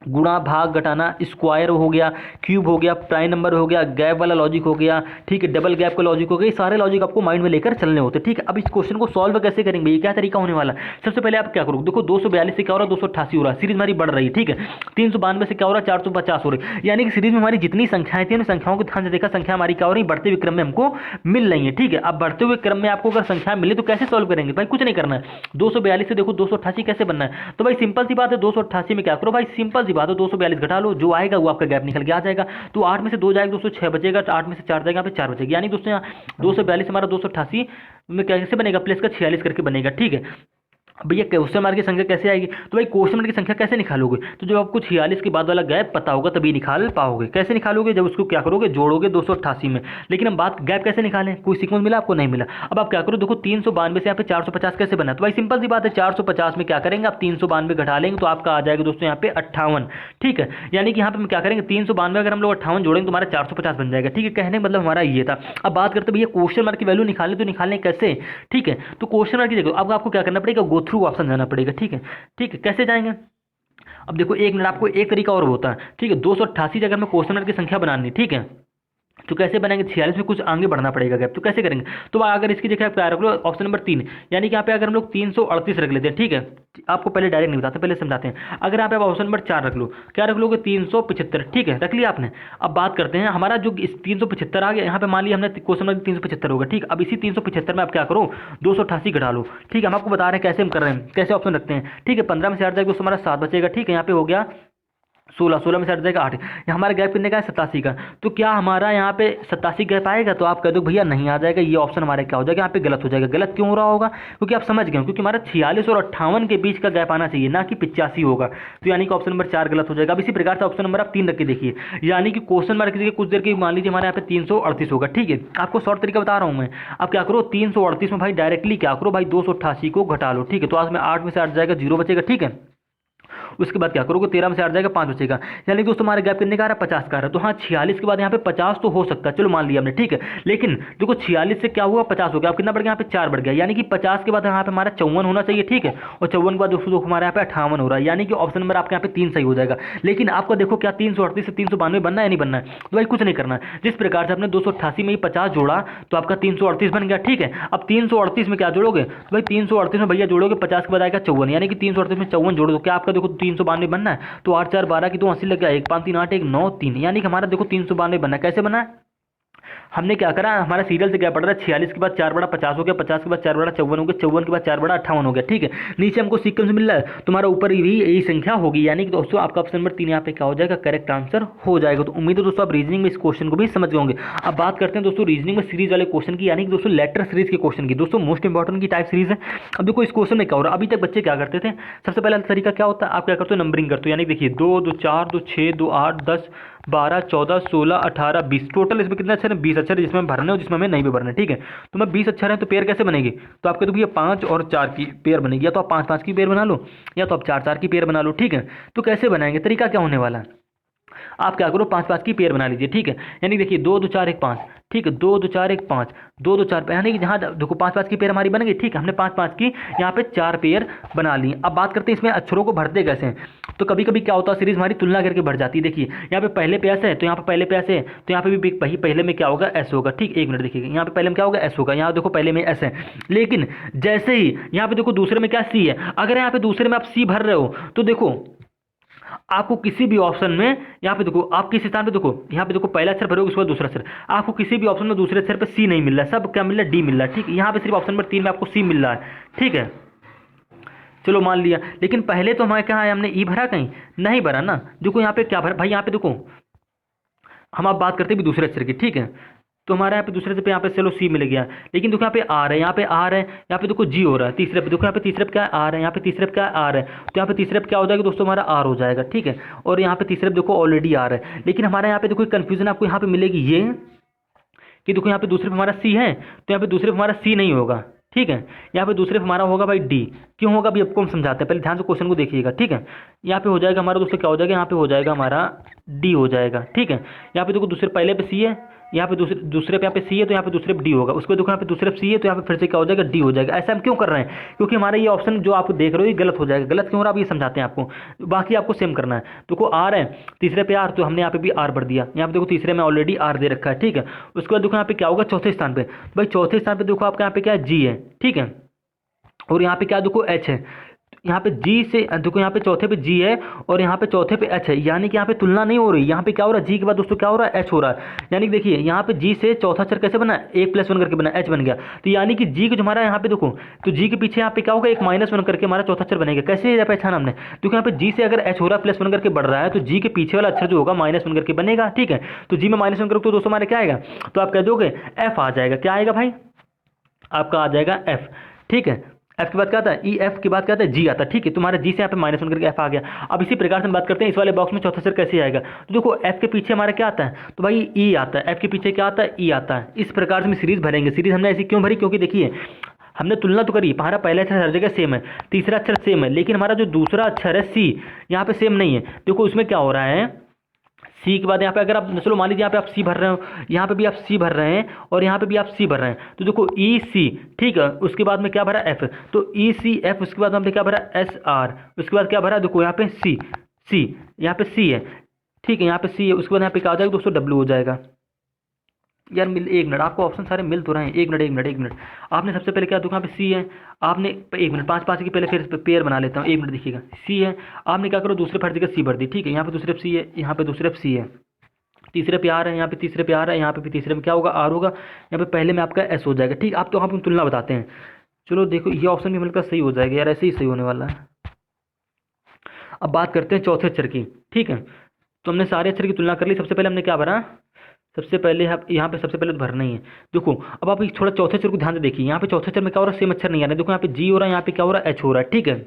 गुणा भाग घटाना, स्क्वायर हो गया, क्यूब हो गया, प्राइम नंबर हो गया, गैप वाला लॉजिक हो गया, ठीक है, डबल गैप का लॉजिक हो गया, ये सारे लॉजिक आपको माइंड में लेकर चलने होते हैं, ठीक है। अब इस क्वेश्चन को सॉल्व कैसे करेंगे, ये क्या तरीका होने वाला है। सबसे पहले आप क्या करोगे, देखो 242 से क्या हो रहा है, 288 हो रहा है, सीरीज हमारी बढ़ रही है, ठीक है। 392 से क्या हो रहा है, 450 हो रही है, यानी कि सीरीज में हमारी जितनी संख्याएं थी, संख्याओं को ध्यान से देखा, संख्या हमारी क्या हो रही है, बढ़ते हुए क्रम में हमको मिल रही है, ठीक है। अब बढ़ते हुए क्रम में आपको अगर संख्या मिले तो कैसे सॉल्व करेंगे भाई, कुछ नहीं करना है। 242 से देखो 288 कैसे बनना है, तो भाई सिंपल सी बात है, 288 में क्या करो भाई, सिंपल सी बात है, 242 घटा लो, जो आएगा वो आपका गैप निकल के आ जाएगा। तो 8 में से 2 जाएगा, 206 बचेगा, 8 में से 4 जाएगा, यहाँ पे 4 बचेगा, यानी दोस्तों यहाँ 242 हमारा 288 में कैसे बनेगा, प्लस का 46 करके बनेगा, ठीक है। भैया क्वेश्चन मार्क की संख्या कैसे आएगी, तो भाई क्वेश्चन मार्क की संख्या कैसे निकालोगे, तो जब आपको 46 के बाद वाला गैप पता होगा तभी निकाल पाओगे। कैसे निकालोगे, जब उसको क्या करोगे, जोड़ोगे 288 में। लेकिन हम बात गैप कैसे निकालें, कोई सीक्वेंस मिला आपको, नहीं मिला। अब आप क्या करो, देखो 392 से यहाँ पे 450 कैसे बना, तो भाई सिंपल सी बात है, 450 में क्या करेंगे आप 392 घटा लेंगे तो आपका आ जाएगा दोस्तों यहाँ पे 58, ठीक है। यानी कि यहाँ पे हम क्या करेंगे, 392 अगर हम लोग 58 जोड़ेंगे तो हमारा 450 बन जाएगा, ठीक है। कहने का मतलब हमारा ये था। अब बात करते भैया क्वेश्चन मार्क की वैल्यू निकालने, तो निकालने कैसे, ठीक है। तो क्वेश्चन मार्क की देखो अब आपको क्या करना पड़ेगा, गो थ्रू ऑप्शन जाना पड़ेगा, ठीक है, ठीक है। कैसे जाएंगे, अब देखो एक मिनट, आपको एक तरीका और होता है, ठीक है। 288 अगर मैं क्वेश्चन मार्क की संख्या बनानी, ठीक है, तो कैसे बनाएंगे, 46 में कुछ आगे बढ़ना पड़ेगा गैप, तो कैसे करेंगे, तो अगर इसकी जगह आप क्या रख लो, ऑप्शन नंबर 3, यानी कि यहाँ पे अगर हम लोग 338 रख लेते हैं, ठीक है। आपको पहले डायरेक्ट नहीं बताते, पहले समझाते हैं। अगर यहाँ पे आप ऑप्शन नंबर 4 रख लो, क्या रख लोगे, 375, ठीक है, रख लिया आपने। अब बात करते हैं हमारा जो इस 375 आ गया, यहाँ पे मान लिया हमने क्वेश्चन नंबर 375 होगा, ठीक। अब इसी 375 में आप क्या करो, 288 घटा लो, ठीक है। हम आपको बता रहे हैं कैसे हम कर रहे हैं, कैसे ऑप्शन रखते हैं, ठीक है। 15 में से 8 जाएगा तो हमारा 7 बचेगा, ठीक है। यहाँ पे हो गया 16 में से हट जाएगा 8, हमारा गैप कितने का है, 87 का। तो क्या हमारा यहाँ पे 87 गैप आएगा, तो आप कह दो भैया नहीं आ जाएगा, ये ऑप्शन हमारे क्या हो जाएगा, यहाँ पे गलत हो जाएगा। गलत क्यों हो रहा होगा, क्योंकि आप समझ गए, क्योंकि हमारा 46 और 58 के बीच का गैप आना चाहिए, ना कि 85 होगा। तो यानी कि ऑप्शन नंबर 4 गलत हो जाएगा। अब इसी प्रकार से ऑप्शन नंबर आप 3 रख के देखिए, यानी कि क्वेश्चन मार्क की कुछ देर के मान लीजिए हमारे यहाँ पे 338 होगा, ठीक है। आपको शॉर्ट तरीका बता रहा हूँ मैं। अब क्या करो, 338 में भाई डायरेक्टली क्या करो भाई, 288 को घटा लो, ठीक है। तो आज में 8 में से 8 जाएगा, 0 बचेगा, ठीक है। उसके बाद क्या करोगे, 13 में से 8 जाएगा, 5 बचेगा, यानी दोस्तों हमारे गैप कितने का आ रहा है, 50 का आ रहा है। तो हाँ 46 के बाद यहाँ पे 50 तो हो सकता है, चलो मान लिया हमने, ठीक है। लेकिन देखो 46 से क्या हुआ, 50 हो गया, अब कितना बढ़ गया, यहाँ पे 4 बढ़ गया, यानी कि 50 के बाद यहाँ पे हमारा 54 होना चाहिए, ठीक है। और 54 के बाद दोस्तों हमारे यहाँ पे 58 हो रहा है, यानी कि ऑप्शन नंबर आपके यहाँ पे 3 सही हो जाएगा। लेकिन आपको देखो क्या 338 से 392 बनना है या नहीं बनना है, तो भाई कुछ नहीं करना है। जिस प्रकार से आपने 288 में ही 50 जोड़ा तो आपका 338 बन गया, ठीक है। अब 338 में क्या जोड़ोगे, तो भाई 338 में भैया जोड़ोगे 50 के बाद आएगा 54, यानी कि 338 में 54 जोड़ दो, क्या आपका देखो 392 बनना है। तो 8 4 12 की 2 80 लग गया, 1 5 3 8 1 9 3, यानी कि हमारा देखो 392 बनना है। कैसे बना है, हमने क्या करा, हमारा सीरियल से क्या पड़ रहा है, 46 के बाद 4 बड़ा 50 हो गया, 50 के बाद 4 बड़ा 54 हो गया, 54 के बाद 4 बड़ा 58 हो गया, ठीक है। नीचे हमको सीक्वेंस मिल रहा है, तुम्हारा ऊपर भी यही संख्या होगी, यानी कि दोस्तों आपका ऑप्शन नंबर 3 यहाँ पे क्या हो जाएगा, करेक्ट आंसर हो जाएगा। तो उम्मीद है दोस्तों आप रीजनिंग में इस क्वेश्चन को भी समझ गए होंगे। अब बात करते हैं दोस्तों रीजनिंग में सीरीज वाले क्वेश्चन की, यानी कि दोस्तों लेटर सीरीज के क्वेश्चन की, दोस्तों मोस्ट इंपॉर्टेंट की टाइप सीरीज है। अब देखो इस क्वेश्चन में क्या हो रहा है, अभी तक बच्चे क्या करते थे, सबसे पहला तरीका क्या होता है, आप क्या करते हो, नंबरिंग करते हो, यानी देखिए 2 2 4 2 6 2 8 10 12 14 16 18 20, टोटल इसमें कितने अक्षर है, 20 अक्षर, जिसमें भरने और जिसमें हमें नहीं भी भरने, ठीक है। तो मैं 20 अक्षर है तो पेयर कैसे बनेगी, तो आपके तो भैया 5 और 4 की पेयर बनेगी, या तो आप 5 5 की पेयर बना लो, या तो आप 4 4 की पेयर बना लो, ठीक है। तो कैसे बनाएंगे, तरीका क्या होने वाला है, आप क्या करो 5 5 की पेयर बना लीजिए, ठीक है। यानी देखिए 2 2 4 1 5, ठीक है, 2 2 4 1 5, 2 2 4, यानी कि जहाँ देखो 5 5 की पेयर हमारी बन गई, ठीक है। हमने 5 5 की यहाँ पे 4 पेयर बना ली। अब बात करते हैं इसमें अक्षरों को भरते कैसे हैं, तो कभी कभी क्या होता है, सीरीज हमारी तुलना करके भर जाती है। देखिए यहाँ पे पहले पे ऐसे है, तो यहाँ पे पहले पे ऐसे है, तो यहाँ पे भी पहले में क्या होगा, एस होगा, ठीक। एक मिनट देखिए, यहाँ पे पहले में क्या होगा, एस होगा, यहाँ देखो पहले में एस है। लेकिन जैसे ही यहाँ पे देखो दूसरे में क्या, सी है, अगर यहाँ पे दूसरे में आप सी भर रहे हो तो देखो आपको किसी भी ऑप्शन में, यहाँ पे देखो आप किस स्थान पे देखो, यहाँ पे देखो पहला अक्षर भरोगे उसके बाद दूसरा अक्षर, आपको किसी भी ऑप्शन में दूसरे अक्षर पे सी नहीं मिल रहा है, सब क्या मिल रहा है, डी मिल रहा है, ठीक। यहाँ पे सिर्फ ऑप्शन नंबर 3 में आपको सी मिल रहा है, ठीक है। चलो मान लिया, लेकिन पहले तो हमारे कहाँ है, हमने ई भरा, कहीं नहीं भरा ना। देखो यहाँ पे क्या भरा भाई, यहाँ पे देखो हम आप बात करते भी दूसरे अक्षर की, ठीक है। तो हमारे यहाँ पे दूसरे से पे यहाँ पे चलो सी मिल गया, लेकिन देखो यहाँ पे आर है, यहाँ पे आर है, यहाँ पे देखो जी हो रहा है, तीसरे पे देखो यहाँ पे तीसरे पे क्या है, आर है, यहाँ पे तीसरे पे क्या है, आर है, तो यहाँ पे तीसरे पे क्या हो जाएगा दोस्तों, हमारा आर हो जाएगा, ठीक है। और यहाँ पे तीसरे पे देखो ऑलरेडी आर है, लेकिन हमारे यहाँ पे देखो कंफ्यूजन आपको यहाँ पे मिलेगी ये कि देखो यहाँ पे दूसरे पे हमारा सी है, तो यहाँ पे दूसरे पे हमारा सी नहीं होगा, ठीक है। यहाँ पे दूसरे पे हमारा होगा भाई डी, क्यों होगा अभी आपको हम समझाते हैं, पहले ध्यान से क्वेश्चन को देखिएगा, ठीक है। यहाँ पे हो जाएगा हमारा दोस्तों क्या हो जाएगा, यहाँ पे हो जाएगा हमारा डी हो जाएगा, ठीक है। यहाँ पे देखो दूसरे पहले पे सी है, यहाँ पे दूसरे पे यहाँ पे सी है तो यहाँ पे दूसरे पे डी होगा, उसको देखो यहाँ पे दूसरे पे सी है तो यहाँ पे फिर से क्या हो जाएगा, डी हो जाएगा। ऐसा हम क्यों कर रहे हैं, क्योंकि हमारा ये ऑप्शन जो आप देख रहे हो ये गलत हो जाएगा। गलत क्यों हो रहा है आप ये समझाते हैं आपको, बाकी आपको सेम करना है। देखो आर है, तीसरे पे आर, तो हमने यहाँ पे भी आर भर दिया। यहाँ पे देखो तीसरे में ऑलरेडी आर दे रखा है, ठीक है। उसके बाद देखो यहाँ पे क्या होगा, चौथे स्थान पे, भाई चौथे स्थान पे देखो आपका यहाँ पे क्या है, जी है, ठीक है। और यहाँ पे क्या देखो एच है, यहाँ पे जी से देखो यहाँ पे चौथे पे जी है और यहाँ पे चौथे पे एच है, यानी कि यहाँ पे तुलना नहीं हो रही। यहाँ पे क्या हो रहा है, जी के बाद दोस्तों क्या हो रहा है, एच हो रहा है। यानी कि देखिए यहाँ पे जी से चौथा अक्षर कैसे बना, 1+1 करके बना, एच बन गया। तो यानी कि जी को जो हमारा यहाँ पे देखो, तो जी के पीछे यहाँ पे क्या होगा, 1-1 करके हमारा चौथा अक्षर बनेगा। कैसे पहचाना हमने, क्योंकि यहाँ पे जी से अगर एच हो रहा है +1 करके बढ़ रहा है, तो जी के पीछे वाला अक्षर जो होगा -1 करके बनेगा, ठीक है। तो जी में -1 करो तो दोस्तों हमारे क्या आएगा, तो आप कह दोगे एफ आ जाएगा। क्या आएगा भाई, आपका आ जाएगा एफ, ठीक है। एफ के बाद क्या आता है, ई, एफ के बाद क्या आता है, जी आता है, ठीक है। तुम्हारा जी से यहाँ पे -1 करके एफ आ गया। अब इसी प्रकार से हम बात करते हैं इस वाले बॉक्स में चौथा अक्षर कैसे आएगा। तो देखो एफ के पीछे हमारा क्या आता है, तो भाई ई आता है। एफ के पीछे क्या आता है, ई आता है। इस प्रकार से हम सीरीज भरेंगे। सीरीज हमने ऐसी क्यों भरी, क्योंकि देखिए हमने तुलना तो करी, हमारा पहला अक्षर हर जगह सेम है, तीसरा अक्षर सेम है, लेकिन हमारा जो दूसरा अक्षर है सी, यहाँ पे सेम नहीं है। देखो उसमें क्या हो रहा है, सी के बाद यहाँ पे अगर आप चलो मान लीजिए यहाँ पे आप सी भर रहे हो, यहाँ पे भी आप सी भर रहे हैं और यहाँ पे भी आप सी भर रहे हैं, तो देखो ई सी, ठीक है। उसके बाद में क्या भरा, एफ, तो ई सी एफ, उसके बाद हमने क्या भरा, एस आर, उसके बाद क्या भरा, देखो यहाँ पे सी, सी यहाँ पे सी है, ठीक है, यहाँ पे सी है। उसके बाद यहाँ पे क्या हो जाएगा दोस्तों, डब्ल्यू हो जाएगा। यार एक मिनट, आपको ऑप्शन सारे मिल तो रहे हैं, एक मिनट। आपने सबसे पहले क्या देखो यहाँ पे सी है, आपने 1 मिनट 5 की पहले फिर पेयर बना लेता हूँ, 1 मिनट देखिएगा। सी है, आपने क्या करो दूसरे फर्ज जगह सी भर दी, ठीक है। यहाँ पे दूसरे पे सी है, यहाँ पे दूसरे पे सी है, तीसरे पे आर है, यहाँ पे तीसरे पे आर है, यहाँ पे भी तीसरे में क्या होगा, आर होगा। यहाँ पे पहले में आपका एस हो जाएगा, ठीक। आप तो यहाँ पे तुलना बताते हैं, चलो देखो ये ऑप्शन भी मिलकर सही हो जाएगा यार, ऐसे ही सही होने वाला है। अब बात करते हैं चौथे अक्षर की, ठीक है। तो हमने सारे अक्षर की तुलना कर ली। सबसे पहले हमने क्या भरा, सबसे पहले आप यहाँ पे सबसे पहले तो भरना ही है। देखो अब आप थोड़ा चौथे अक्षर को ध्यान से देखिए, यहाँ पे चौथे अक्षर में क्या हो रहा है, सेम अक्षर नहीं आ रहा है। देखो यहाँ पे जी हो रहा है, यहाँ पे क्या हो रहा है, एच हो रहा है, ठीक है।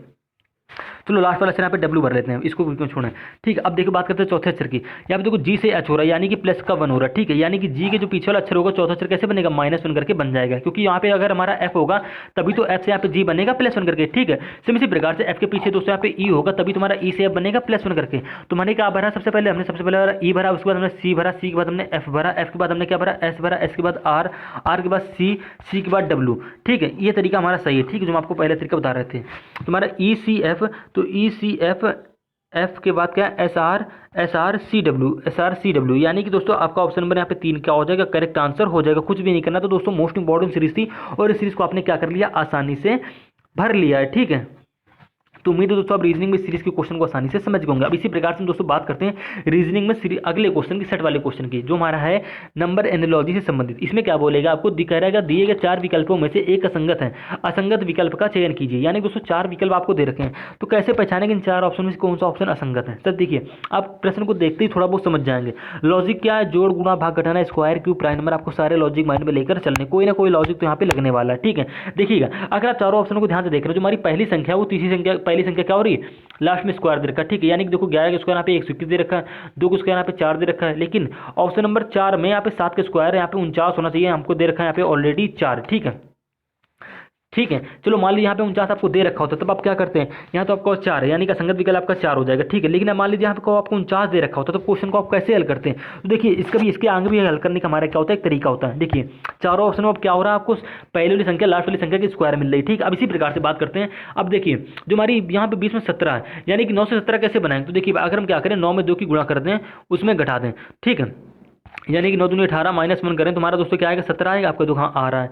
चलो लास्ट वाला अक्षर यहाँ पे डब्ल्यू भर लेते हैं, इसको क्यों छोड़ें, ठीक है। अब देखो बात करते हैं चौथे अक्षर की। यहाँ पे देखो जी से एच हो रहा है, यानी कि प्लस का 1 हो रहा है, ठीक है। यानी कि जी के जो पीछे वाला अक्षर होगा चौथा अक्षर कैसे बनेगा, -1 करके बन जाएगा, क्योंकि यहाँ पे अगर हमारा एफ होगा तभी तो एफ से यहाँ पे जी बनेगा +1 करके, ठीक है। सेम इसी प्रकार से एफ के पीछे दोस्तों यहाँ पे ई होगा तभी तुम्हारा ई से एफ बनेगा +1 करके। तुम्हारे क्या भरा, सबसे पहले हमने ई भरा, उसके बाद हमने सी भरा, सी के बाद हमने एफ भरा, एफ के बाद हमने क्या भरा, एस भरा, एस के बाद आर, आर के बाद सी, सी के बाद डब्ल्यू, ठीक है। ये तरीका हमारा सही है, ठीक है, जो हम आपको पहले तरीका बता रहे थे। तुम्हारा ई सी एफ, तो ई सी एफ, एफ के बाद क्या, S R, S R C W, S R C W, यानी कि दोस्तों आपका ऑप्शन नंबर यहाँ पे 3 क्या हो जाएगा, करेक्ट आंसर हो जाएगा। कुछ भी नहीं करना। तो दोस्तों मोस्ट इंपॉर्टेंट सीरीज थी और इस सीरीज को आपने क्या कर लिया, आसानी से भर लिया है, ठीक है। तो उम्मीद है दोस्तों आप रीजनिंग में सीरीज के क्वेश्चन को आसानी से समझ गए होंगे। अब इसी प्रकार से हम दोस्तों बात करते हैं रीजनिंग में अगले क्वेश्चन की, सेट वाले क्वेश्चन की, जो हमारा है नंबर एनालॉजी से संबंधित। इसमें क्या बोलेगा, आपको दिखा रहेगा दिए गए 4 विकल्पों में से एक असंगत है, असंगत विकल्प का चयन कीजिए। यानी दोस्तों 4 विकल्प आपको दे रखे हैं, तो कैसे पहचानेंगे इन 4 ऑप्शन में से कौन सा ऑप्शन असंगत है। सर देखिए आप प्रश्न को देखते ही थोड़ा बहुत समझ जाएंगे। लॉजिक क्या है, जोड़ गुणा भाग घटाना, स्क्वायर क्यूब प्राइम नंबर, आपको सारे लॉजिक माइंड में लेकर चलने, कोई ना कोई लॉजिक तो यहाँ पे लगने वाला है, ठीक है। देखिएगा अगर आप चारों ऑप्शनों को ध्यान से देख रहे हो, जो हमारी पहली संख्या वो तीसरी संख्या, पहली संख्या क्या हो रही है, लास्ट में स्क्वायर दे रखा है, ठीक है। यानी कि देखो 11 का स्क्वायर यहाँ पे 121 दे रखा है, 2 का स्क्वायर यहाँ पे 4 दे रखा है, लेकिन ऑप्शन नंबर 4 में यहाँ पे 7 का स्क्वायर है, यहाँ पे 49 होना चाहिए, हमको दे रखा है यहाँ पे ऑलरेडी 4, ठीक है, ठीक है। चलो मान लीजिए यहाँ पे 49 आपको दे रखा होता है, तब आप क्या करते हैं, यहाँ तो आपका 4 है, यानी कि असंगत विकल्प आपका 4 हो जाएगा, ठीक है। लेकिन मान लीजिए यहाँ पे आपको 49 दे रखा होता है, तो क्वेश्चन को आप कैसे हल करते हैं। तो देखिए इसका भी, इसके आगे भी हल करने का हमारा क्या होता है, एक तरीका होता है। देखिए चारों ऑप्शन में अब क्या हो रहा है, आपको पहले वाली संख्या लास्ट वाली संख्या की स्क्वायर मिल रही है, ठीक। अब इसी प्रकार से बात करते हैं। अब देखिए जो हमारी यहाँ पे 20 में 17 है, यानी कि 9 से 17 कैसे बनाएंगे। तो देखिए अगर हम क्या करें, 9 में 2 की गुणा कर दें, उसमें घटा दें, ठीक है। यानी कि 9 दूनी 18 -1 करें, तुम्हारा दोस्तों क्या आएगा, 17 आएगा। आपका दुकान आ रहा है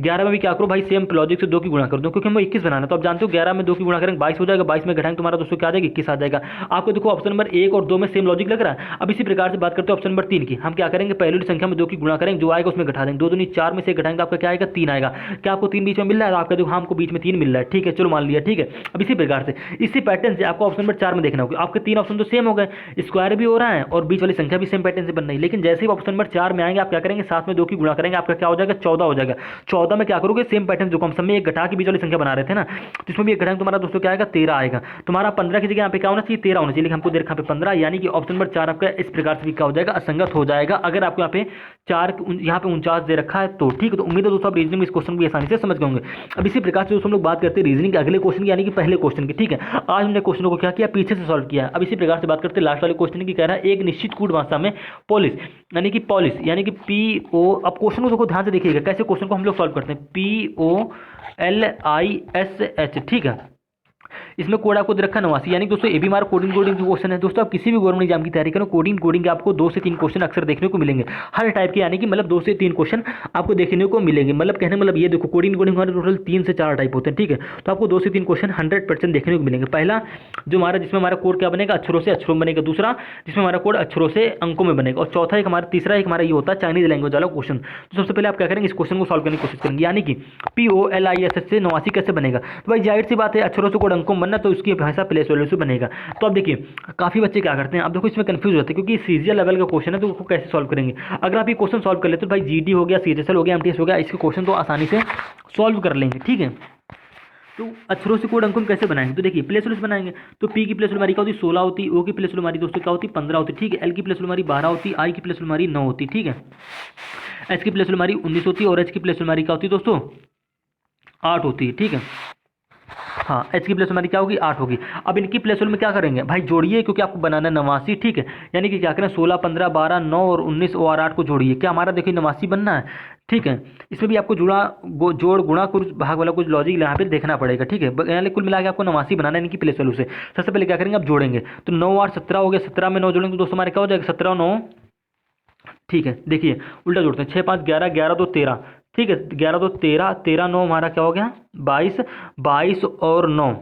11 में भी क्या करो भाई, सेम लॉजिक से 2 की गुणा कर दो, क्योंकि हमें 21 बनाना है। तो आप जानते हो 11 में 2 की गुणा करेंगे 22 हो जाएगा, 22 में घटाएंगे तुम्हारा दोस्तों क्या आ जाएगा, 21 आ जाएगा। आपको देखो ऑप्शन नंबर 1 और 2 में सेम लॉजिक लग रहा है। अब इसी प्रकार से बात करते हैं ऑप्शन नंबर 3 की। हम क्या करेंगे, पहली संख्या में 2 की गुणा करेंगे, जो आएगा उसमें घटा देंगे, 2 दूनी 4 में से घटाएंगे तो आपका क्या आएगा, 3 आएगा। क्या आपको 3 बीच में मिल रहा है, आपका देखो हमको बीच में 3 मिल रहा है, ठीक है। चलो मान लिया, ठीक है। अब इसी प्रकार से इसी पैटर्न से आपको ऑप्शन नंबर 4 में देखना होगा। आपके 3 ऑप्शन तो सेम हो गए, स्क्वायर भी हो रहा है और बीच वाली संख्या भी सेम पैटर्न से बन रही है। लेकिन जैसे ही ऑप्शन नंबर 4 में आएंगे, आप क्या करेंगे, 7 में 2 की गुणा करेंगे, आपका क्या हो जाएगा, 14 हो जाएगा। 14 में क्या करोगे, सेम पैटर्न जो हम सब में एक घटा की बीच वाली संख्या बना रहे थे ना, तो इसमें भी एक घटाएंगे, तुम्हारा दोस्तों क्या आएगा, 13 आएगा। तुम्हारा 15 की जगह यहाँ पे क्या होना चाहिए, 13 होना चाहिए, लेकिन हमको दे रखा पे 15, यानी कि ऑप्शन नंबर 4 आपका इस प्रकार से भी क्या हो जाएगा, असंगत हो जाएगा। अगर आपको यहाँ पे 4 यहाँ पे 49 दे रखा है तो, ठीक है। तो उम्मीद है दोस्तों आप रीजनिंग में इस क्वेश्चन भी आसानी से समझ गए होंगे। अब इसी प्रकार से दोस्तों हम लोग बात करते हैं रीजनिंग के अगले क्वेश्चन की, यानी कि पहले क्वेश्चन की, ठीक है। आज हमने क्वेश्चनों को क्या किया, पीछे से सॉल्व किया। अब इसी प्रकार से बात करते हैं लास्ट वाले क्वेश्चन की। कह रहा है एक निश्चित कूट भाषा में पुलिस पॉलिश यानी कि पॉलिश यानी कि PO। अब क्वेश्चन को ध्यान से देखिएगा कैसे क्वेश्चन को हम लोग सॉल्व करते हैं। POLISH, ठीक है। इसमें कोड आपको दे रखा 89, यानी दोस्तों ये भी हमारा कोडिंग के क्वेश्चन है। दोस्तों आप किसी भी गवर्नमेंट एग्जाम की तैयारी करो, कोडिंग के आपको 2 से 3 क्वेश्चन अक्सर देखने को मिलेंगे हर टाइप के, यानी कि मतलब 2 से 3 क्वेश्चन आपको देखने को मिलेंगे। मतलब कहने मतलब ये देखो कोडिंग हमारे टोटल 3 से 4 टाइप होते हैं, ठीक है। तो आपको 2 से 3 क्वेश्चन 100% देखने को मिलेंगे। पहला जो हमारा जिसमें हमारा कोड क्या बनेगा, अक्षरों से अक्षरों में बनेगा। दूसरा जिसमें हमारा कोड अक्षरों से अंकों में बनेगा। और चौथा तीसरा एक हमारा ये होता है चाइनीज लैंग्वेज वाला क्वेश्चन। तो सबसे पहले आप क्या करेंगे, इस क्वेश्चन को सॉल्व करने की कोशिश करेंगे। यानी कि POLISH से 89 कैसे बनेगा। तो भाई जाहिर सी बात है अक्षरों से कोड अंकों में बनना, तो उसकी भाषा प्लेस वैल्यू से बनेगा। तो अब देखिए काफी बच्चे क्या करते हैं, अब देखो इसमें कंफ्यूज होते हैं क्योंकि सीजीएल लेवल का क्वेश्चन है, तो उसको कैसे सॉल्व करेंगे। अगर आप ये क्वेश्चन सॉल्व कर लेते तो भाई GD हो गया, CHSL हो गया, MTS हो गया, इसके क्वेश्चन तो आसानी से सॉल्व कर लेंगे, ठीक है। तो अक्षरों से कोड अंकों में कैसे बनाएंगे, तो देखिए प्लेस वैल्यूज बनाएंगे। तो P की प्लेस वैल्यू हमारी क्या होती है 16 होती, O की प्लेस वैल्यू हमारी दोस्तों क्या होती 15 होती, ठीक है। L की प्लेस वैल्यू हमारी 12 होती, I की प्लेस वैल्यू हमारी 9 होती, ठीक है। H की प्लेस वैल्यू हमारी 19 होती और H की प्लेस वैल्यू हमारी क्या होती है दोस्तों 8 होती है, ठीक है। हाँ, H की प्लेस हमारी क्या होगी 8 होगी। अब इनकी प्लेस में क्या करेंगे भाई जोड़िए, क्योंकि आपको बनाना है 89, ठीक है। यानी कि क्या करें 16, 15, 12, 9 और 19 और 8 को जोड़िए। क्या हमारा देखिए 89 बनना है, ठीक है। इसमें भी आपको जोड़ गुणा कुछ भाग वाला कुछ लॉजिक यहाँ पे देखना पड़ेगा, ठीक है। यानी कुल मिला के आपको 89 बनाना है इनकी प्लेस वैल्यू से। सबसे पहले क्या करेंगे आप जोड़ेंगे, तो 9 8 17 हो गया, 17 में 9 जोड़ेंगे तो दोस्तों हमारे क्या हो जाएगा 17 9, ठीक है। देखिए उल्टा जोड़ते हैं 6 5 11 11 2 13, ठीक है। 11 2 13, 13 9 हमारा क्या हो गया 22, 22 और 9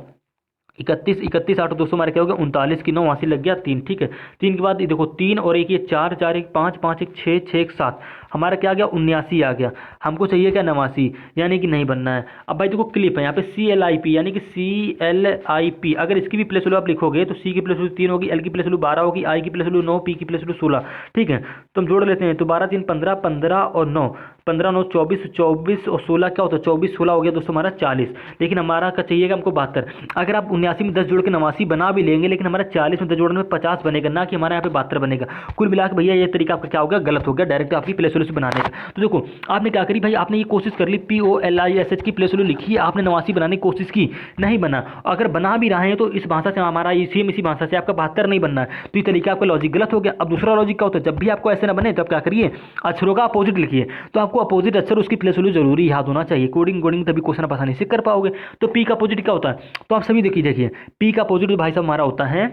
31, 31 8 200 हमारे क्या हो गया 39 की 9 वहाँ से लग गया 3, ठीक है। 3 के बाद ये देखो 3 और 1 ये 4, 4 1 5, 5 1 6, 6 1 7, हमारा क्या आ गया 79 आ गया। हमको चाहिए क्या 89, यानी कि नहीं बनना है। अब भाई देखो क्लिप है यहाँ पे CLIP, यानी कि CLIP। अगर इसकी भी प्लेस वैल्यू आप लिखोगे तो C की प्लेस वैल्यू 3 होगी, L की प्लेस वैल्यू 12 होगी, I की प्लेस वैल्यू 9, P की प्लेस वैल्यू 16, ठीक है। तो हम जोड़ लेते हैं, तो 12 3 15, 15 और 9, 15 9 24, 24 और 16 क्या होता है 24 16 हो गया दोस्तों हमारा 40। लेकिन हमारा क्या चाहिएगा हमको 72। अगर आप 79 में 10 जोड़ के 89 बना भी लेंगे, लेकिन हमारा 40 में 10 जोड़ने में 50 बनेगा, ना कि हमारा यहाँ पे 72 बनेगा। कुल मिला के भैया ये तरीका आपका क्या होगा गलत हो गया, डायरेक्ट आपकी प्लेस वैल्यू से बनाने का। तो देखो आपने क्या करी भाई, आपने ये कोशिश कर ली POLISH की प्लेस वैल्यू लिखी है, आपने 89 बनाने की कोशिश की, नहीं बना। अगर बना भी रहे हैं तो इस भाषा से हमारा इसी भाषा से आपका 72 नहीं बनना है, तो ये तरीका आपका लॉजिक गलत हो गया। अब दूसरा लॉजिक क्या होता है, जब भी आपको ऐसे ना बने तो आप क्या करिए अक्षरों का अपोजिट लिखिए। तो आपको अपोजिट अक्षर उसकी प्लेस वैल्यू जरूरी याद होना चाहिए। कोडिंग तभी क्वेश्चन आप आसानी से कर पाओगे। तो P का अपोजिट क्या होता है, तो आप सभी देखिए P का अपोजिट भाई साहब हमारा होता है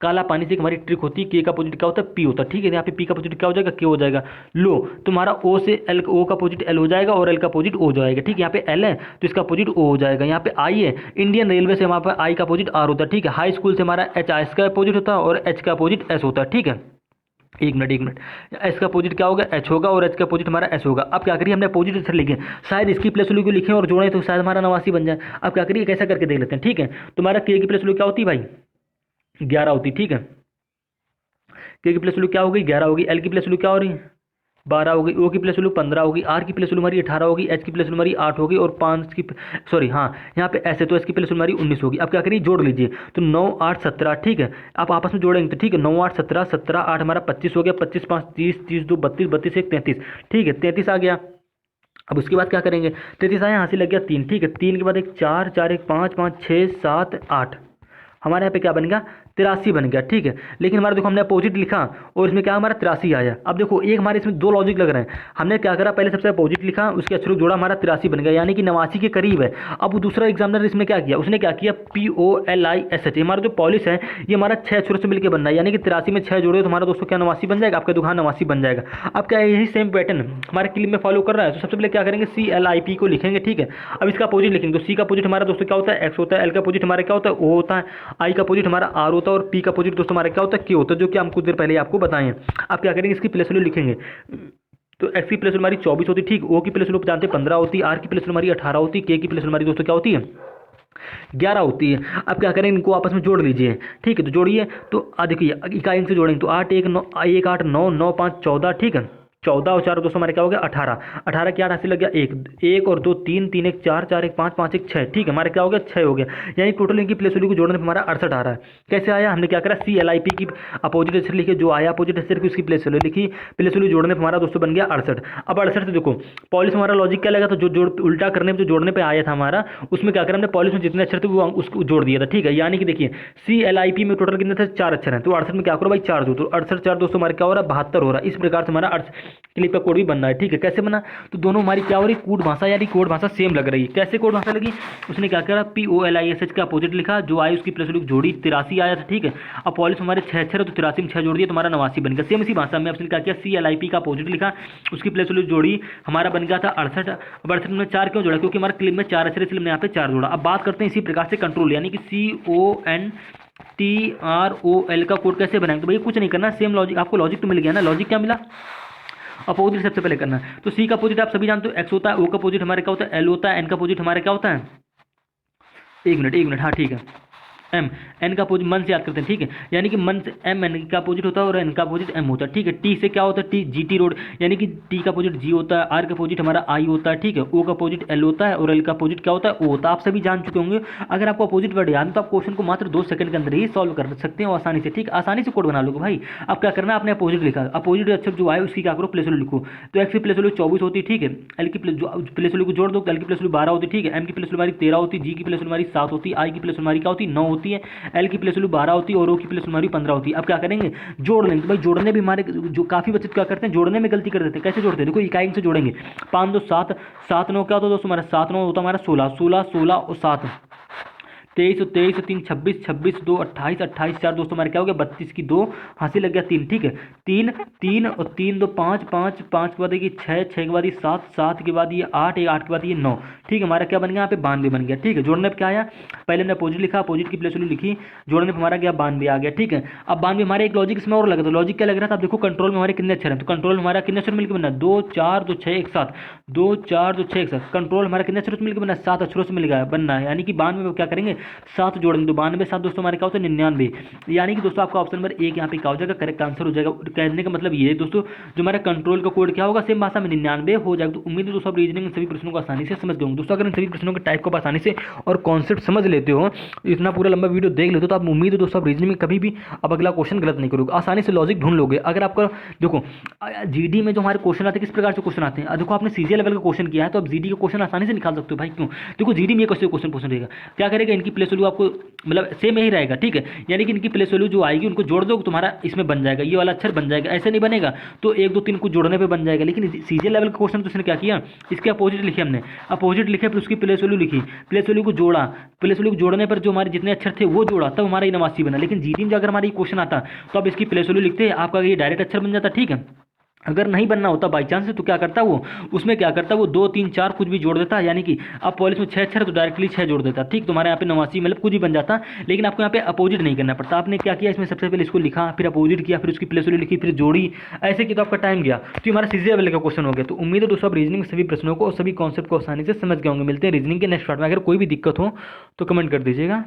काला पानी से। एक हमारी ट्रिक होती है, K का अपोजिट क्या होता है P होता है, ठीक है। यहाँ पे P का अपोजिट क्या हो जाएगा K हो जाएगा। लो तुम्हारा O से L, O का अपोजिट L हो जाएगा और L का अपोजिट O जाएगा, ठीक है। यहाँ पे L है तो इसका अपोजिट O हो जाएगा। यहाँ पे I है, इंडियन रेलवे से हमारे पास I का अपोजिट R होता है, ठीक है। हाई स्कूल से हमारा HS का अपोजिट होता है और H का अपोजिट S होता है, ठीक है। एक मिनट एस का अपोजिट क्या होगा एच होगा और एच का अपोजिट हमारा एस होगा। अब क्या करिए हमने अपोजिट अक्षर लिखे, शायद इसकी प्लेस वैल्यू को लिखें और जोड़ें तो शायद हमारा 89 बन जाए। अब क्या करिए कैसा करके देख लेते हैं, ठीक है। तुम्हारा के की प्लेस वैल्यू क्या होती है भाई 11 होती, ठीक है। के की प्लेस वैल्यू क्या होगी 11 होगी। एल की प्लेस वैल्यू क्या हो रही है 12 होगी। ओ की प्लेस वैल्यू 15 होगी। आर की प्लेस वैल्यू हमारी 18 होगी। एच की प्लेस वैल्यू हमारी 8 होगी और 5 की सॉरी हाँ यहाँ पे ऐसे तो एच की प्लेस वैल्यू हमारी 19 होगी। अब क्या करिए जोड़ लीजिए, तो 9 8 17, ठीक है। आप आपस में जोड़ेंगे तो ठीक है 9 8 17, 17 8 हमारा 25 हो गया। 25 5 30, 30 2 32, 32 1 33, ठीक है 33 आ गया। अब उसके बाद क्या करेंगे 33 आया, यहाँ से लग गया 3, ठीक है। 3 के बाद एक 4 4 1 5 5 6 7 8, हमारे यहाँ पे क्या बन गया 83 बन गया, ठीक है। लेकिन हमारा देखो हमने अपोजिट लिखा और इसमें क्या हमारा 83 आया। अब देखो एक हमारे इसमें दो लॉजिक लग रहे हैं। हमने क्या करा पहले सबसे अपोजिट लिखा, उसके अक्षरों जोड़ा हमारा 83 बन गया, यानी कि 89 के करीब है। अब दूसरा एग्जामिनर इसमें क्या किया, उसने क्या किया POLISH, हमारा जो पॉलिश है ये हमारा 6 अक्षरों से मिलकर बनना है, यानी कि 83 में 6 जोड़े तो हमारा दोस्तों क्या 89 बन जाएगा, आपका दुकान 89 बन जाएगा। अब क्या यही सेम पैटर्न हमारे क्लिप में फॉलो कर रहा है, तो सबसे पहले क्या करेंगे CLIP को लिखेंगे, ठीक है। अब इसका अपोजिट लिखेंगे, तो C का अपोजिट हमारा दोस्तों क्या होता है X होता है। L का अपोजिट हमारा क्या होता है O होता है। I का अपोजिट हमारा R होता है और P का अपोजिट दोस्तों हमारा क्या होता है Q होता है, जो कि हम कुछ देर पहले आपको बताएं। आप क्या करेंगे इसकी प्लेस वैल्यू लिखेंगे, तो X की प्लेस वैल्यू हमारी 24 होती है, ठीक। O की प्लेस वैल्यू जानते हैं 15 होती है। R की प्लेस वैल्यू हमारी 18 होती है। K की प्लेस वैल्यू हमारी दोस्तों क्या होती है 11 होती है। अब क्या करेंगे इनको आपस में जोड़ लीजिए, ठीक है। तो जोड़िए, तो देखिए इकाई से जोड़ेंगे तो 8 1 9 1 8 9 9 5 14, ठीक है। 14 और 4 दोस्तों हमारे क्या हो गया 18, 18 की 8 हासिल लग गया 1, 1 और 2 3, 3 1 4, 4 1 5, 5 1 6, ठीक है हमारे क्या हो गया 6 हो गया। यानी टोटल इनकी प्लेस वैल्यू को जोड़ने पर हमारा 68 आ रहा है। कैसे आया, हमने क्या करा CLIP की अपोजिट अक्षर लिखे, जो आया अपोजिट अक्षर की उसकी प्लेस वैल्यू लिखी, प्लेस वैल्यू जोड़ने पर हमारा दोस्तों बन गया 68। अब 68 से देखो पॉलिश हमारा लॉजिक क्या लगा था, जो जोड़ उल्टा करने में जो जोड़ने पे आया था हमारा, उसमें क्या करा हमने पॉलिश में जितने अक्षर थे वो उसको जोड़ दिया था, ठीक है। यानी कि देखिए CLIP में टोटल कितने थे 4 अक्षर हैं, तो 68 में क्या करो भाई 4 जोड़, तो 68 4 दोस्तों हमारे क्या हो रहा है 72 हो रहा है। इस प्रकार से हमारा क्लिप का कोड भी बन रहा है, ठीक है। कैसे बना, तो दोनों हमारी क्या हो रही कोड भाषा यानी कोड भाषा सेम लग रही है। कैसे कोड भाषा लगी, उसने क्या करा POLISH का अपोजिट लिखा, जो आई उसकी प्लस वैल्यू जोड़ी 83 आया था, ठीक है। अब पॉलिश हमारे 6 अक्षर है तो 83 में 6 जोड़ दिया, तुम्हारा 89 बन गया। सेम इसी भाषा में आपने क्या किया CLIP का अपोजिट लिखा, उसकी प्लस वैल्यू जोड़ी, हमारा बन गया था 68। अब 68 में 4 क्यों जोड़ा, क्योंकि हमारे क्लिप में 4 अक्षर इसलिए हमने यहाँ पे 4 जोड़ा। अब बात करते हैं इसी प्रकार से कंट्रोल यानी कि CONTROL का कोड कैसे बनाएंगे, तो भाई कुछ नहीं करना, सेम लॉजिक, आपको लॉजिक तो मिल गया ना। लॉजिक क्या मिला, अपोजिट सबसे पहले करना है। तो C का अपोजिट आप सभी जानते हो X होता है, O का अपोजिट हमारे क्या होता है L होता है, N का अपोजिट हमारे क्या होता है, एक मिनट हाँ ठीक है M, N का अपोजिट मन से याद करते हैं, ठीक है। यानी कि मन से M N का अपोजिट होता है और N का अपोजिट M होता है, ठीक है। T से क्या होता है T GT रोड, यानी कि T का अपोजिट G होता है, R का अपोजिट हमारा I होता है, ठीक है। O का अपोजिट L होता है और L का अपोजिट क्या होता है O होता है। आप सभी जान चुके होंगे। अगर आपको अपोजिट वर्ड याद है तो आप क्वेश्चन को मात्र 2 सेकंड के अंदर ही सॉल्व कर सकते हैं और आसानी से, ठीक, आसानी से कोड बना लोगे भाई। अब क्या करना है, आपने अपोजिट लिखा, अपोजिट अक्षर जो आए उसकी क्या करो प्लेस वैल्यू लिखो। तो X की प्लेस वैल्यू 24 होती है, ठीक है। L की प्लेस वैल्यू को जोड़ दो, L की प्लेस वैल्यू 12 होती है, ठीक है। M की प्लेस वैल्यू हमारी 13 होती है, G की प्लेस वैल्यू हमारी 7 होती है, I की प्लेस वैल्यू हमारी क्या होती है 9 होती है, L की प्लेस वैल्यू 12 होती है और O की प्लेस हमारी 15 होती है। अब क्या करेंगे, जोड़ लेंगे। तो भाई जोड़ने भी हमारे जो काफी बच्चे क्या करते हैं, जोड़ने में गलती कर देते हैं। कैसे जोड़ते हैं, देखो इकाई से जोड़ेंगे, 5 2 7, 7 9 क्या होता है दोस्तों हमारा 7 9 होता है हमारा 16, 16 16 और 7, 23 और 23 और 3 26, 26 2 28, 28 4 दोस्तों हमारे क्या हो गया 32 की 2 हासिल लग गया 3, ठीक है। 3 3 और 3 2 5, 5 5 के बाद ये 6, 6 के बाद ये 7, 7 के बाद ये 8, 8 के बाद ये 9, ठीक है। हमारा क्या बन गया यहाँ पे 92 बन गया, ठीक है। जोड़ने पर क्या आया, पहले हमने अपोजिट लिखा, अपोजिट की प्लेस वैल्यू लिखी, जोड़ने पर हमारा क्या 92 आ गया, ठीक है। अब 92 हमारे एक लॉजिक इसमें और लगा, तो लॉजिक क्या लग रहा था, आप देखो कंट्रोल में हमारे कितने अक्षर हैं, तो कंट्रोल में हमारा कितने अक्षर मिलकर बना 2 4 2 6 एक साथ, 2 4 2 6 एक साथ। कंट्रोल हमारा कितने अक्षरों से मिलकर बना 7 अक्षरों से मिल गया बनना है, यानी कि 92 में क्या करेंगे 7 जोड़ेंगे, तो 92 7 दोस्तों हमारे क्या होता है 99। यानी कि दोस्तों आपका ऑप्शन नंबर 1 यहाँ पे क्या हो जाएगा, करेक्ट आंसर हो जाएगा। कहने का मतलब ये है दोस्तों, जो हमारा कंट्रोल का कोड क्या होगा, सेम भाषा में 99 हो जाएगा। तो उम्मीद है दोस्तों आप रीजनिंग सभी प्रश्नों को आसानी से समझ गए होंगे। दोस्तों अगर इन सभी प्रश्नों के टाइप को आप आसानी से और कॉन्सेप्ट समझ लेते हो, इतना पूरा लंबा वीडियो देख लेते हो, तो आप उम्मीद है दोस्तों आप रीजनिंग में कभी भी अब अगला क्वेश्चन गलत नहीं करोगे, आसानी से लॉजिक ढूंढ लोगे। अगर आपका देखो GD में जो हमारे क्वेश्चन आते हैं, किस प्रकार से क्वेश्चन आते हैं, देखो आपने CGL लेवल का क्वेश्चन किया है तो आप GD का क्वेश्चन आसानी से निकाल सकते हो भाई। क्यों, देखो GD में ये कैसे क्वेश्चन पूछ रहेगा, क्या करेगा, इनकी प्लेस वैल्यू आपको मतलब सेम यही रहेगा, ठीक है। यानी कि इनकी प्लेस वैल्यू जो आएगी उनको जोड़ दो, तुम्हारा इसमें बन जाएगा, ये वाला अक्षर बन जाएगा। ऐसे नहीं बनेगा तो 1 2 3 को जोड़ने पे बन जाएगा। लेकिन CGL लेवल का क्वेश्चन तो उसने क्या किया, इसके अपोजिट लिखे हमने, अपोजिट लिखे फिर उसकी प्लेस वैल्यू लिखी, प्लेस वैल्यू को जोड़ा, प्लेस वैल्यू को जोड़ने पर जो हमारे जितने अक्षर थे वो जोड़ा, तब हमारा 89 बना। लेकिन GD में जो अगर हमारा क्वेश्चन आता तो अब इसकी प्लेस वैल्यू लिखते, आपका ये डायरेक्ट अक्षर बन जाता, ठीक है। अगर नहीं बनना होता बाई चांस तो क्या करता वो, उसमें क्या करता वो 2 3 4 कुछ भी जोड़ देता, यानी कि आप पॉलिश में 6 अक्षर तो डायरेक्टली 6 जोड़ देता, ठीक। तुम्हारे यहाँ पे 89 मतलब कुछ भी बन जाता। लेकिन आपको यहाँ पे अपोजिट नहीं करना पड़ता। आपने क्या किया, इसमें सबसे पहले इसको लिखा, फिर अपोजिट किया, फिर उसकी प्लेस वैल्यू लिखी, फिर जोड़ी, ऐसे की तो आपका टाइम गया। तो हमारा CGL लेवल का क्वेश्चन हो गया। तो उम्मीद है दोस्तों आप रीजनिंग सभी प्रश्नों को और सभी कॉन्सेप्ट को आसानी से समझ गए होंगे। मिलते हैं रीजनिंग के नेक्स्ट पार्ट में। अगर कोई भी दिक्कत हो तो कमेंट कर दीजिएगा।